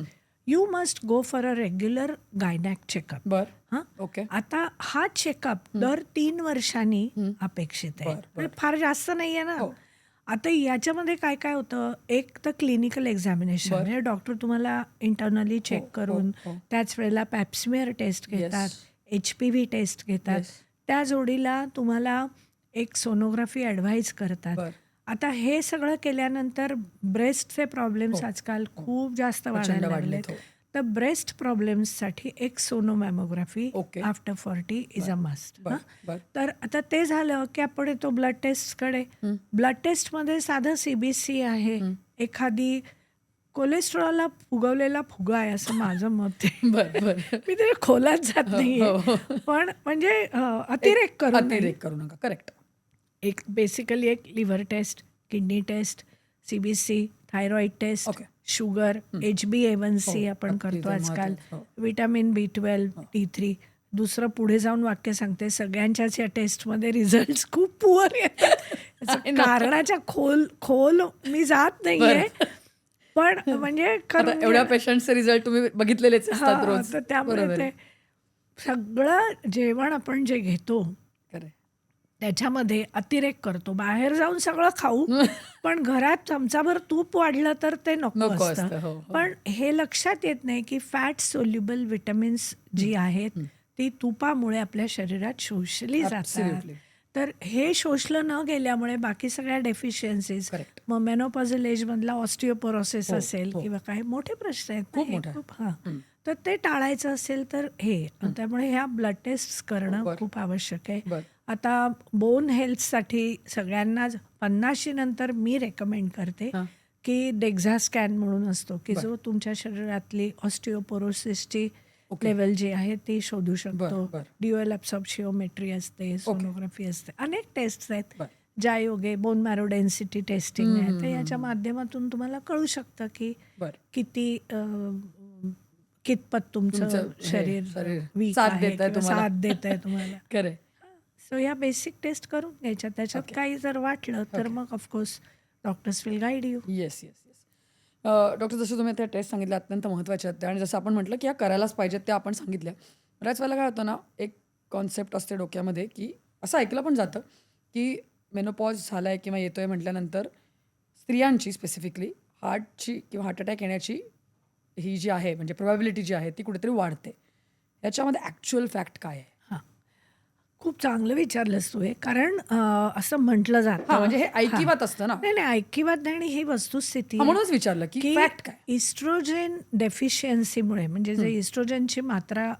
you must go for a regular gynaec checkup. बर. हां, ओके. आता हा चेकअप दर 3 वर्षांनी अपेक्षित आहे. म्हणजे फार जास्त नाही आहे ना. हो. आता याच्यामध्ये काय काय होतं, एक तर क्लिनिकल एक्झामिनेशन, म्हणजे डॉक्टर तुम्हाला इंटरनली चेक करून त्याच वेळेला पॅप्समियर टेस्ट घेतात, HPV टेस्ट घेतात, त्या जोडीला तुम्हाला एक सोनोग्राफी ॲडव्हाइस करतात. आता हे सगळं केल्यानंतर ब्रेस्टचे प्रॉब्लेम्स आजकाल खूप जास्त वाढायला लागलेत. तर ब्रेस्ट प्रॉब्लेम्ससाठी एक सोनोमॅमोग्राफी आफ्टर 40 इज अ मस्ट. तर आता ते झालं की आपण येतो ब्लड टेस्टकडे. ब्लड टेस्टमध्ये साधं CBC आहे, एखादी कोलेस्ट्रॉलला फुगवलेला फुगा आहे असं माझं मत आहे. मी ते खोलात जात नाहीये, पण म्हणजे अतिरेक करू नका. करेक्ट. एक बेसिकली एक liver test, kidney test, CBC, thyroid test, sugar, HbA1c आपण करतो आजकाल, विटॅमिन B12, T3. दुसरं पुढे जाऊन वाक्य सांगते, सगळ्यांच्याच या टेस्टमध्ये रिझल्ट खूप पुअर येतात. कारणाच्या खोल मी जात नाहीये, पण म्हणजे एवढ्या पेशंटचे रिझल्ट तुम्ही बघितलेलेच असतात रोज. तर त्यामुळे ते सगळं जेवण आपण जे घेतो त्याच्यामध्ये अतिरेक करतो. बाहेर जाऊन सगळं खाऊ, पण घरात चमचाभर तूप वाढलं तर ते नको असतं. पण हे लक्षात येत नाही की फॅट सोल्युबल विटॅमिन्स जी आहेत ती तुपामुळे आपल्या शरीरात शोषली जातात. तर हे शोषलं न गेल्यामुळे बाकी सगळ्या डेफिशियन्सीज, मग मेनोपॉझल एजमधला ऑस्टिओपोरोसिस असेल किंवा काही मोठे प्रश्न आहेत खूप. तर ते टाळायचं असेल तर हे, त्यामुळे ह्या ब्लड टेस्ट करणं खूप आवश्यक आहे. आता बोन हेल्थसाठी सगळ्यांनाच 50 नंतर मी रेकमेंड करते की डेक्झा स्कॅन म्हणून असतो की जो तुमच्या शरीरातली ऑस्टिओपोरोसिसची लेवल जी आहे ती शोधू शकतो. ड्युअल ॲब्सॉर्प्शिओमेट्री असते, सोनोग्राफी असते, अनेक टेस्ट आहेत ज्या योगे बोन मॅरो डेन्सिटी टेस्टिंग आहे. तर याच्या माध्यमातून तुम्हाला कळू शकतं की किती कितपत तुमचं शरीर वीक आहे किंवा साथ देत आहे तुम्हाला. सो या बेसिक टेस्ट करून घ्यायच्या. त्याच्यात काही जर वाटलं तर मग of course doctors will guide you. Yes, yes, yes. Doctor जसं तुम्ही त्या टेस्ट सांगितल्या अत्यंत महत्त्वाच्या आहेत त्या आणि जसं आपण म्हटलं की ह्या करायलाच पाहिजेत त्या आपण सांगितल्या. बऱ्याच वेळेला काय होतं ना, एक कॉन्सेप्ट असते डोक्यामध्ये की असं ऐकलं पण जातं की मेनोपॉज झाला आहे किंवा येतोय म्हटल्यानंतर स्त्रियांची स्पेसिफिकली हार्टची किंवा हार्ट अटॅक येण्याची ही जी आहे म्हणजे प्रोबॅबिलिटी जी आहे ती कुठेतरी वाढते. याच्यामध्ये ॲक्च्युअल फॅक्ट काय आहे? हां, खूप चांगलं विचारलंस तू हे. कारण असं म्हटलं जातं. हां, म्हणजे हे हां. ऐकिवात असतं ना. नाही नाही, ऐकिवात नाही आणि ही वस्तुस्थिती हां, आहे म्हणूनच विचारलं की की फॅक्ट काय? इस्ट्रोजेन डेफिशियन्सीमुळे म्हणजे जे इस्ट्रोजनची मात्रा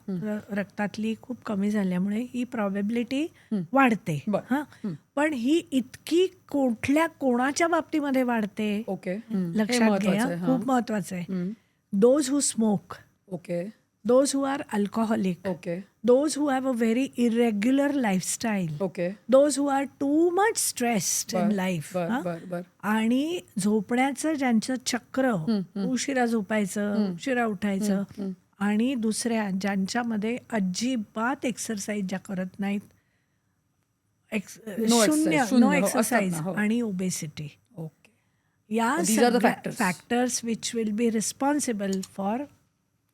रक्तातली खूप कमी झाल्यामुळे ही प्रॉबेबिलिटी वाढते. बरं. हां, पण ही इतकी कोणाच्या बाबतीमध्ये वाढते ओके. हे लक्षात घे. महत्वाचं आहे. खूप महत्वाचं आहे. हं. Those who smoke, okay, those who are alcoholic, okay, those who have a very irregular lifestyle, okay. those who are too much stressed in life, बर. आणि झोपण्याचं ज्यांचं चक्र उशिरा झोपायचं, उशिरा उठायचं, आणि दुसऱ्या ज्यांच्यामध्ये अजिबात एक्सरसाइज ज्या करत नाहीत, शून्य शून्य, नो हो, असतात एक्सरसाइज ना, हो. आणि ओबेसिटी, ओके. या These are the factors. Factors which will be responsible for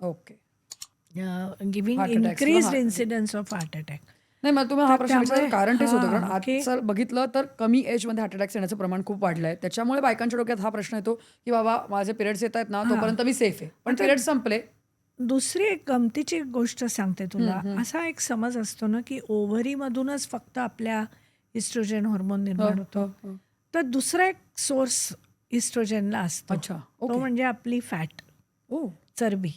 okay. Giving Heart attacks increased किंवा इन्सिडन्स ऑफ हार्ट अटॅक. नाही मला तुम्ही हा तर प्रश्न विचारायचं त्यामुळे- कारण तेच होतं कारण हां, की- आजचं बघितलं तर कमी एजमध्ये हार्ट अटॅक्स येण्याचं प्रमाण खूप वाढलं आहे. त्याच्यामुळे बायकांच्या डोक्यात हा प्रश्न येतो की बाबा माझे पिरियड्स येत आहेत ना तोपर्यंत मी सेफ आहे. पण पिरियड्स संपले. दुसरी एक गमतीची गोष्ट सांगते तुला. असा एक समज असतो ना की ओव्हरीमधूनच फक्त आपल्या इस्ट्रोजन हॉर्मोन निर्माण होतो. हो. तर दुसरा एक सोर्स इस्ट्रोजनला असतो. अच्छा. तो ओके. म्हणजे आपली फॅट, ओ चरबी.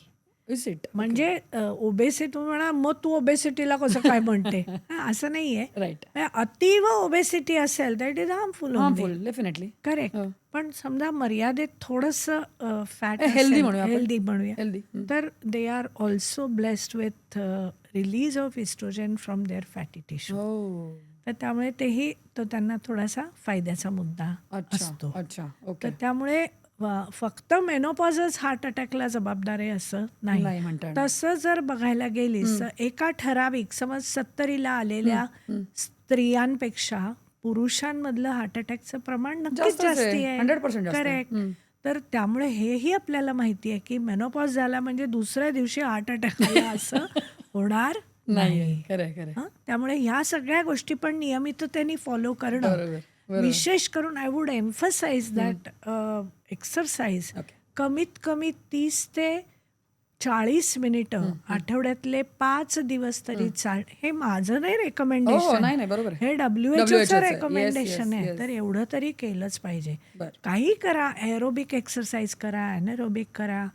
Is it? म्हणजे ओबेसिटी म्हणा, मग तू ओबेसिटीला कसं काय म्हणते? हां, असं नाहीये. राईट. अतीव ओबेसिटी असेल that is harmful. Harmful definitely. Correct. पण समजा मर्यादेत थोडंसं फॅट हेल्दी म्हणूया आपण. हेल्दी म्हणूया, हेल्दी. तर they are also blessed with release of oestrogen from their fatty tissue. हो. तर त्यामुळे तेही तो त्यांना थोडासा फायद्याचा मुद्दा असतो. अच्छा. ओके. तर त्यामुळे फक्त मेनोपॉजच हार्ट अटॅकला जबाबदार आहे असं नाही. नाही म्हणता येणार. तसं जर बघायला गेलीस तर एका ठराविक समज 70ला आलेल्या स्त्रियांपेक्षा पुरुषांमधलं हार्ट अटॅकचं प्रमाण नक्कीच जास्तच आहे. जास्ती आहे. 100% जास्त आहे. करेक्ट. तर त्यामुळे हेही आपल्याला माहिती आहे की मेनोपॉज झाला म्हणजे दुसऱ्या दिवशी हार्ट अटॅक आला असं होणार नाही. खरंय. हं? त्यामुळे ह्या सगळ्या गोष्टी पण नियमिततेने फॉलो करणं, बरोबर. विशेष करून I would emphasise that exercise okay. कमीत कमी 30 ते 40 मिनिटं आठवड्यातले 5 दिवस तरी चाल. हे माझं नाही हो रेकमेंडेशन, नाही बरोबर आहे. हे WHO WHO चं आहे. रेकमेंडेशन Yes, आहे. yes. तर एवढं तरी केलंच पाहिजे. बरं. काही करा, एरोबिक एक्सरसाइज करा, ॲनारोबिक करा,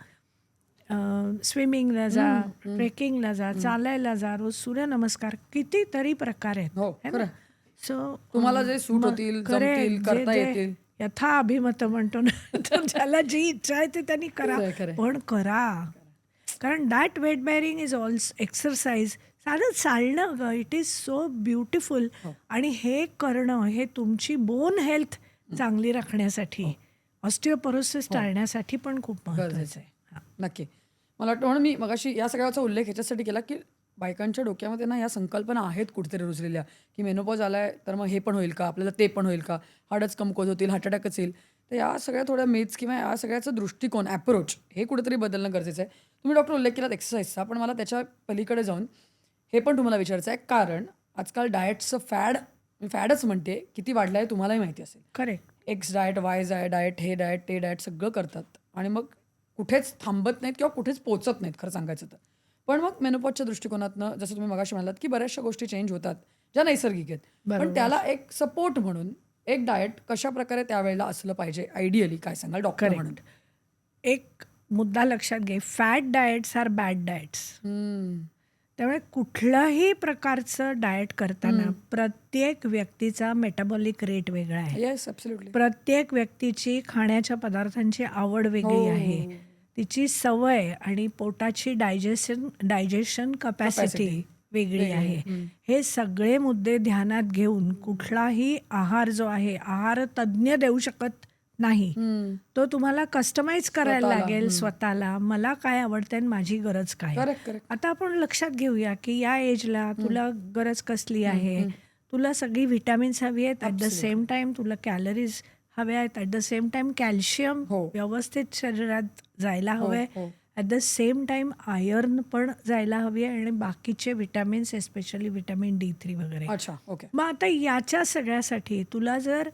स्विमिंगला जा, ट्रेकिंगला जा, चालायला जा, रोज सूर्यनमस्कार, कितीतरी प्रकार आहेत. हो, है ना? खरं. सो तुम्हाला जे सूट होतील, जमतील, करता येतील. यथा अभिमत म्हणतो ना, तर ज्याला जी इच्छा आहे ते त्यांनी करा, खरंय. पण करा. कारण that weight bearing is also exercise. साधं चालणं इट इज सो ब्युटिफुल. आणि हे करणं हे तुमची बोन हेल्थ चांगली राखण्यासाठी, ऑस्टिओपोरोसिस टाळण्यासाठी पण खूप महत्वाचं आहे. नक्की. मला वाटतं म्हणून मी मगाशी या सगळ्याचा उल्लेख ह्याच्यासाठी केला की बायकांच्या डोक्यामध्ये ना या संकल्पना आहेत कुठेतरी रुजलेल्या की मेनोपॉज आलाय तर मग हे पण होईल का, आपल्याला ते पण होईल का, हार्टच कमकुवत होतील, हार्ट अटॅकच येईल. तर या सगळ्या थोड्या मिथ्स किंवा या सगळ्याचं दृष्टिकोन अप्रोच हे कुठेतरी बदलणं गरजेचं आहे. तुम्ही डॉक्टर उल्लेख केलात एक्सरसाइजचा, पण मला त्याच्या पलीकडे जाऊन हे पण तुम्हाला विचारायचं आहे कारण आजकाल डाएटचं फॅडच म्हणते किती वाढलं आहे तुम्हालाही माहिती असेल. Correct. X diet, Y diet, हे डाएट, ते डाएट सगळं करतात आणि मग कुठेच थांबत नाहीत किंवा कुठेच पोचत नाहीत खरं सांगायचं तर. पण मग मेनोपॉजच्या दृष्टिकोनातनं जसं तुम्ही मगाशी म्हणालात की बऱ्याचशा गोष्टी चेंज होतात ज्या नैसर्गिक आहेत. पण त्याला एक सपोर्ट म्हणून एक डाएट कशा प्रकारे त्यावेळेला असलं पाहिजे आयडियली काय सांगाल डॉक्टर म्हणून? एक मुद्दा लक्षात घे, fat diets are bad diets. त्यामुळे कुठल्याही प्रकारचं डाएट करताना प्रत्येक व्यक्तीचा मेटाबॉलिक रेट वेगळा आहे. Yes absolutely. प्रत्येक व्यक्तीची खाण्याच्या पदार्थांची आवड वेगळी आहे, तिची सवय आणि पोटाची डायजेशन कपॅसिटी वेगळी आहे. हे सगळे मुद्दे ध्यानात घेऊन कुठलाही आहार जो आहे आहार तज्ज्ञ देऊ शकत नाही. तो तुम्हाला कस्टमाइज करायला लागेल स्वतःला. मला काय आवडतं आणि माझी गरज काय. करेक्ट. आता आपण लक्षात घेऊया की या एजला तुला गरज कसली आहे. तुला सगळी व्हिटॅमिन्स हवी आहेत, ॲट द सेम टाइम तुला कॅलरीज हवे आहेत. At the same time calcium हो. व्यवस्थित शरीरात जायला हो, हवंय. हो. At the same time iron पण जायला हवी आहे आणि बाकीचे विटॅमिन्स, एस्पेशली विटॅमिन D3 वगैरे. अच्छा, ओके. मग आता याच्या सगळ्यासाठी तुला जर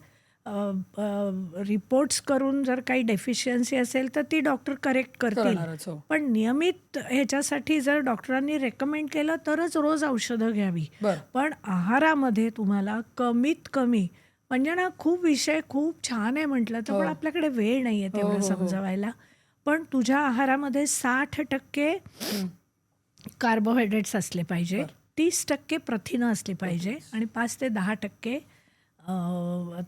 रिपोर्ट्स करून जर काही डेफिशियन्सी असेल तर ती डॉक्टर करेक्ट करतील. करणारच. हो. पण नियमित ह्याच्यासाठी जर डॉक्टरांनी रेकमेंड केलं तरच रोज औषधं घ्यावी. बरं. पण आहारामध्ये तुम्हाला कमीत कमी, म्हणजे ना खूप विषय खूप छान आहे म्हटलं तर, पण आपल्याकडे वेळ नाही आहे तेवढं समजवायला. पण तुझ्या आहारामध्ये 60% कार्बोहायड्रेट्स असले पाहिजे, 30% प्रथिनं असली पाहिजे आणि 5 ते 10%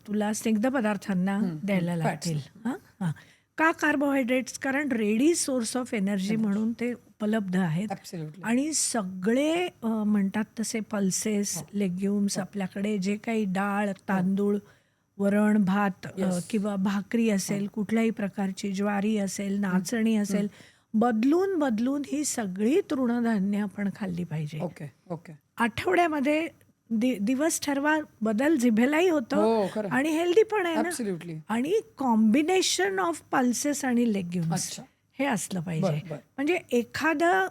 तुला स्निग्ध पदार्थांना द्यायला लागतील. हां. का कार्बोहायड्रेट्स? कारण रेडी सोर्स ऑफ एनर्जी म्हणून ते उपलब्ध आहेत. ॲब्सोल्युटली. आणि सगळे म्हणतात तसे पल्सेस, लेग्युम्स, आपल्याकडे जे काही डाळ, तांदूळ, वरण, भात किंवा भाकरी असेल, कुठल्याही प्रकारची ज्वारी असेल, नाचणी असेल, बदलून बदलून ही सगळी तृणधान्य आपण खाल्ली पाहिजे. Okay, okay. आठवड्यामध्ये दिवस ठरवा, बदल जिभेलाही होतो हो, खरं. आणि हेल्दी पण आहे ना. ॲब्सोल्युटली. आणि कॉम्बिनेशन ऑफ पल्सेस आणि लेग्युम्स अच्छा. हे असलं पाहिजे. बरं, बरं. म्हणजे एखादं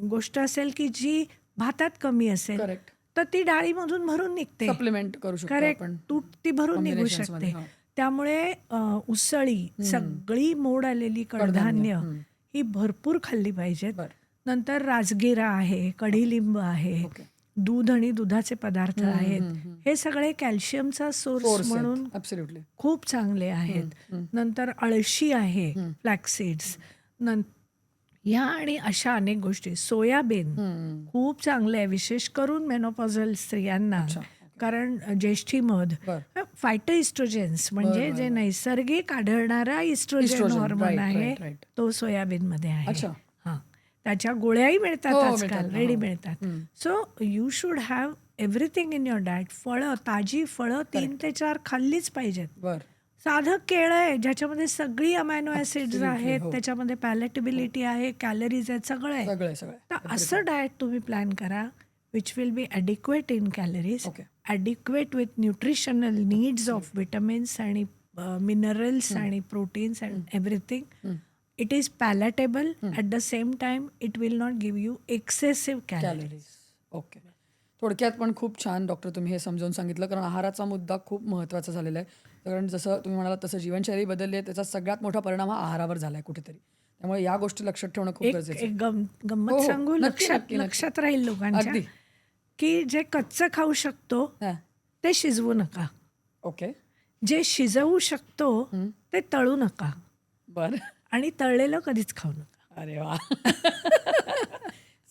गोष्ट असेल की जी भातात कमी असेल करेक्ट. तर ती डाळीमधून भरून निघते. सप्लिमेंट करू शकतो करेक्ट. आपण. ती भरून निघू Combinations शकते. मध्ये, हां. त्यामुळे उसळी, सगळी मोड आलेली कडधान्य ही भरपूर खाल्ली पाहिजेत. बरं. नंतर राजगिरा आहे, कढीलिंब आहे, ओके. दूध आणि दुधाचे पदार्थ आहेत. हे सगळे कॅल्शियमचा सोर्स म्हणून ॲब्सोल्युटली. खूप चांगले आहेत. नंतर अळशी आहे, फ्लॅक्सीड्स, ह्या आणि अशा अनेक गोष्टी. सोयाबीन खूप चांगले आहे, विशेष करून मेनोपॉझल स्त्रियांना. कारण ज्येष्ठी मध, फायटो इस्ट्रोजेन्स म्हणजे जे नैसर्गिक आढळणारा इस्ट्रोजन हॉर्मोन आहे तो सोयाबीनमध्ये आहे. अच्छा. हां, त्याच्या गोळ्याही मिळतात हो, आजकाल, मिळतात. रेडी हो. मिळतात. So you should have everything in your diet. फळं, ताजी फळं 3 ते 4 खाल्लीच पाहिजेत. बरं. साधं केळं आहे ज्याच्यामध्ये सगळी अमायनो ऍसिड्स आहेत, हो. त्याच्यामध्ये पॅलेटेबिलिटी आहे, कॅलरीज आहेत, सगळं आहे. सगळे. तर असं डाएट तुम्ही प्लॅन करा which will be adequate in calories, okay. Adequate with nutritional needs of vitamins आणि मिनरल्स आणि proteins and everything. It is palatable. At the same time it will not give you excessive calories. Okay. थोडक्यात पण खूप छान doctor तुम्ही हे समजावून सांगितलं, कारण आहाराचा मुद्दा खूप महत्त्वाचा झालेला आहे. कारण जसं तुम्ही म्हणालात तसं जीवनशैली बदलली आहे, त्याचा सगळ्यात मोठा परिणाम हा आहारावर झाला आहे कुठेतरी. त्यामुळे या गोष्टी लक्षात ठेवणं खूप गरजेचं आहे. एक गंमत हो, सांगू, नक्की, नक्की. लक्षात राहील लोकांच्या, अगदी. की जे कच्चं खाऊ शकतो हां. ते शिजवू नका. ओके. जे शिजवू शकतो ते तळू नका बरं. आणि तळलेलं कधीच खाऊ नका. अरे वा.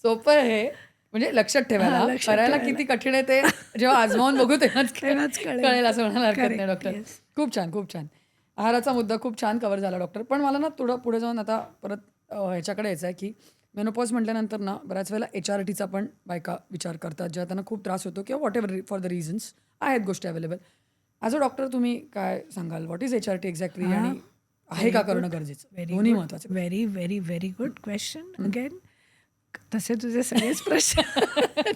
सोपं आहे हे. म्हणजे लक्षात ठेवायला. हां, लक्षात करायला ठेवायला. किती कठीण आहे ते जेव्हा आजमावून बघू तेव्हाच तेव्हाच कळेल. कळेल असं म्हणायला हरकत नाही Correct, डॉक्टर. yes. खूप छान, खूप छान. आहाराचा मुद्दा खूप छान कव्हर झाला डॉक्टर. पण मला ना थोडं पुढे जाऊन आता परत ह्याच्याकडे यायचं आहे, की मेनोपॉज म्हटल्यानंतर ना बऱ्याच वेळेला HRTचा पण बायका विचार करतात, जेव्हा त्यांना खूप त्रास होतो किंवा what ever for the reasons आहेत गोष्टी अवेलेबल. ॲज अ डॉक्टर तुम्ही काय सांगाल? व्हॉट इज HRT एक्झॅक्टली आणि आहे का करणं गरजेचं? दोन्ही महत्त्वाचे. Very very very good question. Again तसे तुझे सगळेच प्रश्न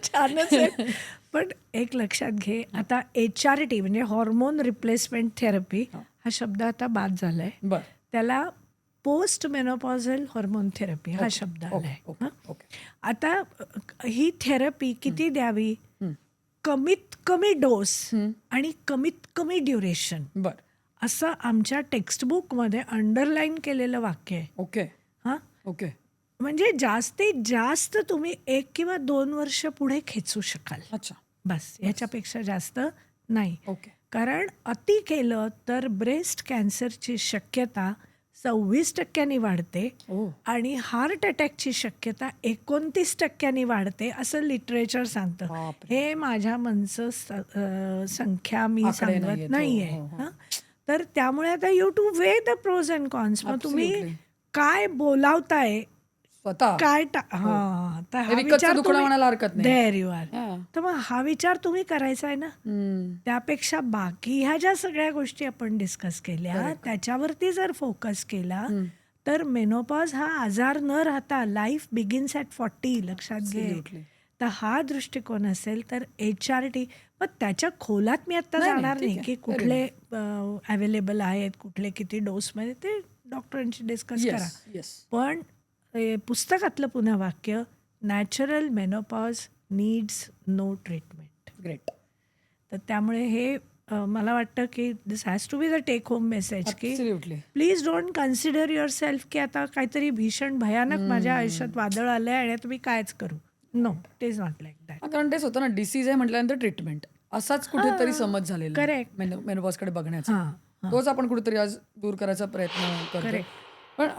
छानच आहेत. पण एक लक्षात घे, आता HRT म्हणजे हॉर्मोन रिप्लेसमेंट थेरपी हा शब्द आता बाद झालाय. बरं. त्याला पोस्ट मेनोपॉझल हॉर्मोन थेरपी हा शब्द आलाय. ओके. आता ही थेरपी किती द्यावी? कमीत कमी डोस आणि कमीत कमी ड्युरेशन बरं. असं आमच्या टेक्स्टबुकमध्ये अंडरलाईन केलेलं वाक्य आहे. ओके. हां, ओके. म्हणजे जास्तीत जास्त तुम्ही 1 किंवा 2 वर्ष पुढे खेचू शकाल. अच्छा. बस, ह्याच्यापेक्षा जास्त नाही. ओके. कारण अति केलं तर ब्रेस्ट कॅन्सरची शक्यता 26% वाढते ओ. आणि हार्ट अटॅकची शक्यता 29% वाढते असं लिटरेचर सांगतं. बापरे. हे माझ्या मनचं संख्या मी आकडे सांगत नाहीयेत. नाहीये. हो, हो, हो. हं? तर त्यामुळे आता you to weigh the pros and cons. मग तुम्ही Absolutely. काय बोलावताय, स्वतः काय हां, तर हे विकतचं दुखणं म्हणायला हरकत नाही. There you are. हां. तर मग हा विचार तुम्ही करायचा आहे ना. त्यापेक्षा बाकी ह्या ज्या सगळ्या गोष्टी आपण डिस्कस केल्या त्याच्यावरती जर फोकस केला तर मेनोपॉज हा आजार न राहता लाईफ बिगिन्स ॲट 40. लक्षात घे. Absolutely. तर हा दृष्टिकोन असेल तर HRT, पण त्याच्या खोलात मी आता नाही, नाही, जाणार ठीक नाही आहे. की कुठले अवेलेबल आहेत, कुठले किती डोसमध्ये, ते डॉक्टरांशी डिस्कस करा. येस येस पण पुस्तकातलं पुन्हा वाक्य, natural menopause needs no treatment. Great तर त्यामुळे हे मला वाटतं की this has to be the take home message की absolutely please don't consider yourself की आता काहीतरी भीषण भयानक माझ्या आयुष्यात वादळ आलं आहे आणि आता मी कायच करू. No, it is not like that. कारण तेच होतं ना, डिसीज आहे म्हटल्यानंतर ट्रीटमेंट असाच कुठेतरी समज झालेला करेक्ट. मेनोपॉजकडे बघण्याचा. हां, तोच आपण कुठेतरी आज दूर करायचा प्रयत्न करतो. करेक्ट. पण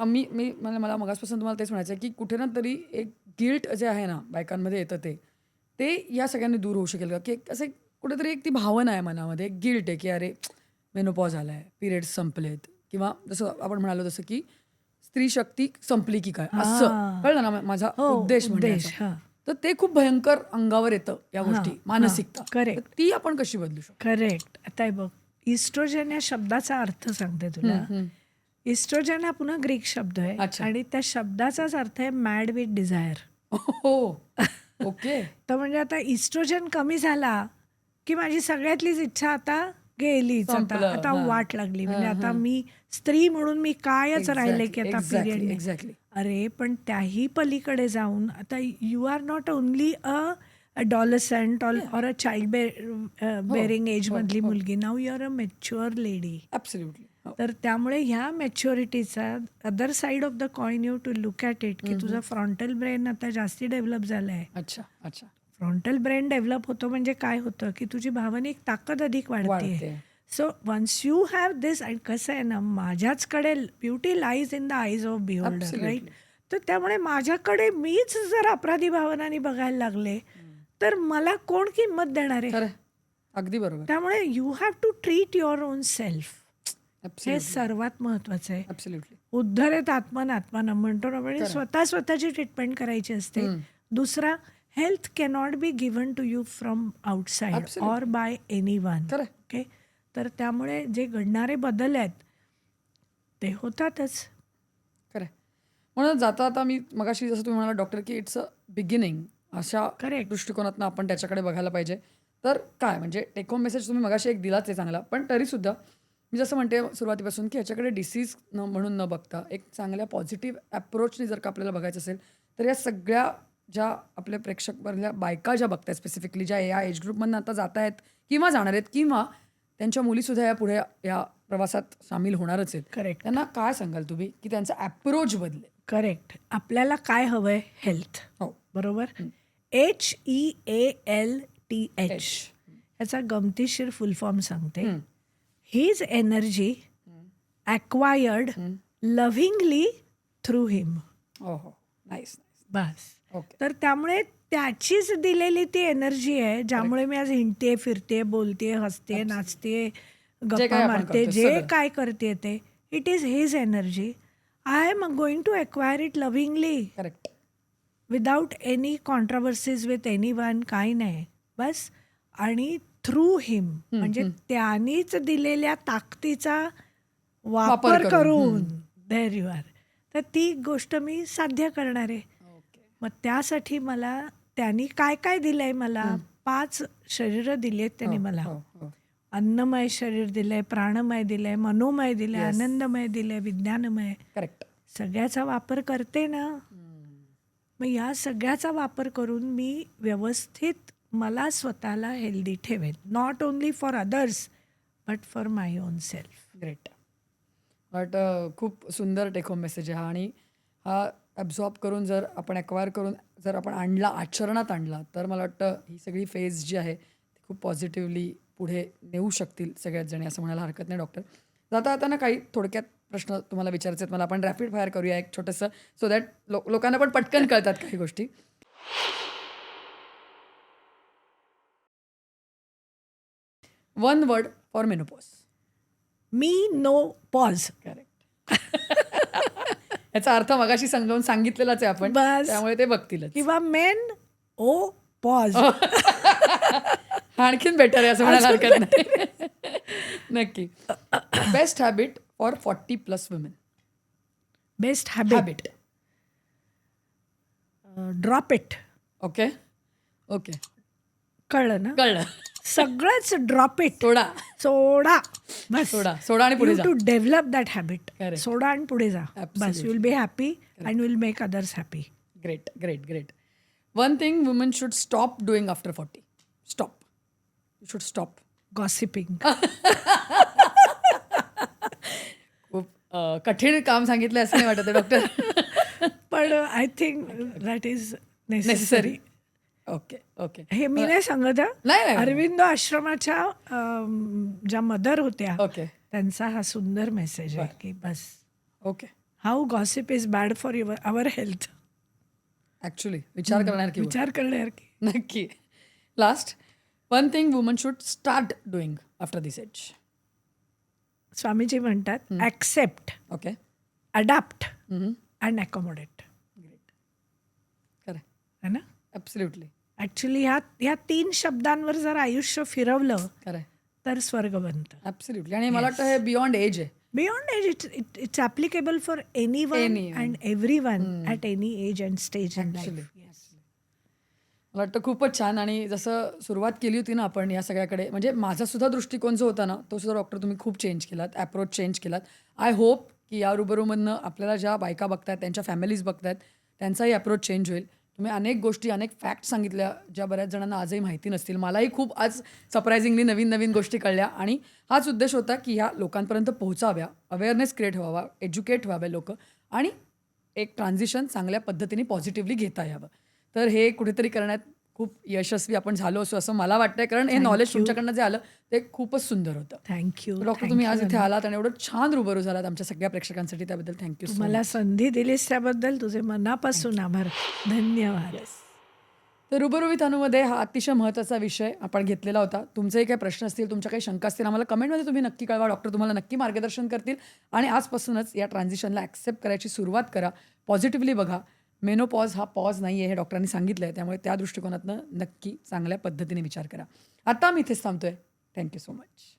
मला मगासपासून तुम्हाला तेच म्हणायचं आहे की कुठे ना तरी एक गिल्ट जे आहे ना बायकांमध्ये येतं ते या सगळ्यांनी दूर होऊ शकेल का? की असं कुठेतरी एक ती भावना आहे मनामध्ये, एक गिल्ट आहे की अरे मेनोपॉज आलाय, पिरियड्स संपलेत, किंवा जसं आपण म्हणालो तसं की स्त्री शक्ती संपली की काय, असं हां. कळलं ना माझा हो, उद्देश उद्देश. म्हणण्याचा. हां. तर ते खूप भयंकर अंगावर येतं या हां, गोष्टी, हां. मानसिकता. करेक्ट. तर ती आपण कशी बदलू शकतो? करेक्ट. आता हे बघ, इस्ट्रोजन या शब्दाचा अर्थ सांगते तुला. इस्ट्रोजन हा पुन्हा ग्रीक शब्द आहे अच्छा. आणि त्या शब्दाचाच अर्थ आहे मॅड विथ डिझायर. हो ओके तर म्हणजे आता इस्ट्रोजन कमी झाला की माझी सगळ्यातलीच इच्छा आता गेलीच. आता संपलं. आता हां. वाट लागली. म्हणजे हां, आता हां. मी स्त्री म्हणून मी कायच राहिले की आता पिरियड नाही. एक्झॅक्टली अरे पण त्याही पलीकडे जाऊन आता you are not only a adolescent or a child bearing age मधली मुलगी. Now you are a mature lady. Absolutely. तर त्यामुळे ह्या मॅच्युरिटीचा other side of the coin you to look at it की तुझा फ्रंटल ब्रेन आता जास्ती डेव्हलप झाला आहे. अच्छा अच्छा फ्रंटल ब्रेन डेव्हलप होतो म्हणजे काय होतं की तुझी भावनिक ताकद अधिक वाढते. वाढते. So once you have this, आणि कसं आहे ना, माझ्याचकडे beauty lies in the eyes of beholder, Absolutely. Right. तर त्यामुळे माझ्याकडे मीच जर अपराधी भावनाने बघायला लागले तर मला कोण किंमत देणार आहे? खरं अगदी बरोबर. त्यामुळे you have to treat your own self. हे ॲब्सोल्युटली सर्वात महत्वाचं आहे. ॲब्सोल्युटली. उद्धरेत आत्मन म्हणतो ना, म्हणजे स्वतःची ट्रीटमेंट करायची असते. दुसरा, health cannot be given to you from outside Absolutely. Or by anyone. खरं ओके. तर त्यामुळे जे घडणारे बदल आहेत ते होतातच. खरं म्हणून जाता आता मी मगाशी जसं तुम्ही म्हणाला डॉक्टर की इट्स अ बिगिनिंग, अशा Correct. दृष्टिकोनातनं आपण त्याच्याकडे बघायला पाहिजे. तर काय म्हणजे टेक होम मेसेज तुम्ही मगाशी एक दिलाच आहे चांगला, पण तरीसुद्धा मी जसं म्हणते सुरुवातीपासून की ह्याच्याकडे डिसीज म्हणून न बघता एक चांगल्या पॉझिटिव्ह ॲप्रोचने जर का आपल्याला बघायचं असेल तर या सगळ्या ज्या आपल्या प्रेक्षकवरल्या बायका ज्या बघतायत स्पेसिफिकली, ज्या या एज ग्रुपमधनं आता जात आहेत किंवा जाणार आहेत किंवा त्यांच्या मुलीसुद्धा या पुढे या प्रवासात सामील होणारच आहेत, करेक्ट. त्यांना काय सांगाल तुम्ही की त्यांचा ॲप्रोच बदलेल? करेक्ट. आपल्याला काय हवंय? हेल्थ. हो. बरोबर. HEALTH ह्याचा गमतीशीर फुल फॉर्म सांगते. His energy acquired lovingly through him. हो हो नाईस. बस. ओके. तर त्यामुळे त्याचीच दिलेली ती एनर्जी आहे ज्यामुळे मी आज हिंडते, फिरते, बोलते, हसते, नाचते, काय गप्पा आपण मारते, करतो जे सगळं. काय करते ते it is his energy. I am going to acquire it lovingly correct. Without any controversies with anyone. काही नाही, बस. आणि थ्रू हिम म्हणजे त्यांनीच दिलेल्या ताकदीचा वापर करून देअर यू आर. तर ती गोष्ट मी साध्य करणार आहे. मग त्यासाठी मला त्यांनी काय काय दिलंय? मला 5 शरीरं दिली आहेत त्यांनी मला. हो हो अन्नमय शरीर दिलंय, प्राणमय दिलंय, मनोमय दिलंय, आनंदमय दिलंय, विज्ञानमय. करेक्ट. सगळ्याचा वापर करते ना. मग या सगळ्याचा वापर करून मी व्यवस्थित मला स्वतःला हेल्दी ठेवेन. Not only for others but for my on self. Great. But खूप सुंदर टेक होम मेसेज आहे हा, आणि हा ॲब्झॉर्ब करून जर आपण ॲक्वायर करून जर आपण आणला, आचरणात आणला, तर मला वाटतं ही सगळी फेज जी आहे ती खूप पॉझिटिव्हली पुढे नेऊ शकतील सगळ्याच जणी, असं म्हणायला हरकत नाही. डॉक्टर, जाता जाताना काही थोडक्यात प्रश्न तुम्हाला विचारायचे आहेत मला. आपण रॅपिड फायर करूया एक छोटंसं, सो दॅट लोकांना पण पटकन कळतात काही गोष्टी. One word for menopause. Me know pause. Correct. याचा अर्थ मगाशी समजावून सांगितलेलाच आहे आपण, बस. त्यामुळे ते बघतीलच. किंवा मेन ओ पॉज. आणखीन बेटर आहे असं म्हणायला हरकत नाही. नक्की. Best habit for 40+ women. Best habit. Drop it. Okay. Okay. कळलं ना? कळलं. सगळंच ड्रॉप इट. सोडा. सोडा. बस. सोडा आणि पुढे यू जा. To develop that habit. Correct. सोडा आणि पुढे जा. बस. Absolutely. You will be happy and will make others happy. Great, great, great. One thing woman should stop doing after 40. Stop. You should stop. Gossiping. खूप कठीण काम सांगितलं असं नाही वाटत डॉक्टर. पण I think that is necessary. Necessary. Okay, okay. हे मी नाही सांगत हं. नाही, नाही. अरविंदो आश्रमाच्या ज्या मदर होत्या ओके, त्यांचा हा सुंदर मेसेज आहे की बस okay. How gossip is bad for our health. Actually विचार करणार की विचार करण्यासारखी. नक्की. Last, one thing woman should start doing after this age. Swamiji म्हणतात accept, okay. Adapt and accommodate. Great. खरं. है ना? ॲब्सल्युटली. ॲक्च्युली ह्या 3 शब्दांवर जर आयुष्य फिरवलं खरं. तर स्वर्ग बनतं. ॲब्सल्युटली. आणि मला वाटतं हे बियॉन्ड एज आहे. Beyond age it's applicable for anyone Anyone. And everyone at any age and stage in Actually. Life. मला वाटतं खूपच छान. आणि जसं सुरुवात केली होती ना आपण या सगळ्याकडे, म्हणजे माझा सुद्धा दृष्टिकोन जो होता ना तो सुद्धा डॉक्टर तुम्ही खूप चेंज केलात, ॲप्रोच चेंज केलात. आय होप की या रुबरूमधनं आपल्याला ज्या बायका बघतायत, त्यांच्या फॅमिलीज बघतायत, त्यांचाही ॲप्रोच चेंज होईल. तुम्ही अनेक गोष्टी, अनेक फॅक्ट सांगितल्या ज्या बऱ्याच जणांना आजही माहिती नसतील. मलाही खूप आज सरप्रायझिंगली नवीन नवीन गोष्टी कळल्या. आणि हाच उद्देश होता की ह्या लोकांपर्यंत पोहोचाव्या, अवेअरनेस क्रिएट व्हावा, एज्युकेट व्हावे लोक, आणि एक ट्रान्झिशन चांगल्या पद्धतीने पॉझिटिव्हली घेता यावं. तर हे कुठेतरी करण्यात खूप यशस्वी आपण झालो असो असं मला वाटतंय, कारण हे नॉलेज तुमच्याकडनं जे आलं ते खूपच सुंदर होतं. थँक्यू. डॉक्टर, तुम्ही आज इथे आलात आणि एवढं छान रुबरू झालात आमच्या सगळ्या प्रेक्षकांसाठी, त्याबद्दल थँक्यू सो मला संधी दिलीस त्याबद्दल तुझे मनापासून आभार. धन्यवाद. तर रुबरू विथ अनुमध्ये हा अतिशय महत्त्वाचा विषय आपण घेतलेला होता. तुमचेही काही प्रश्न असतील, तुमच्या काही शंका असतील, आम्हाला कमेंटमध्ये तुम्ही नक्की कळवा. डॉक्टर तुम्हाला नक्की मार्गदर्शन करतील. आणि आजपासूनच या ट्रान्झिशनला ॲक्सेप्ट करायची सुरुवात करा. पॉझिटिव्हली बघा. मेनोपॉज हा पॉज नाही आहे हे डॉक्टरांनी सांगितलं आहे. त्यामुळे त्या दृष्टिकोनातनं नक्की चांगल्या पद्धतीने विचार करा. आता आम्ही इथेच थांबतोय. Thank you so much.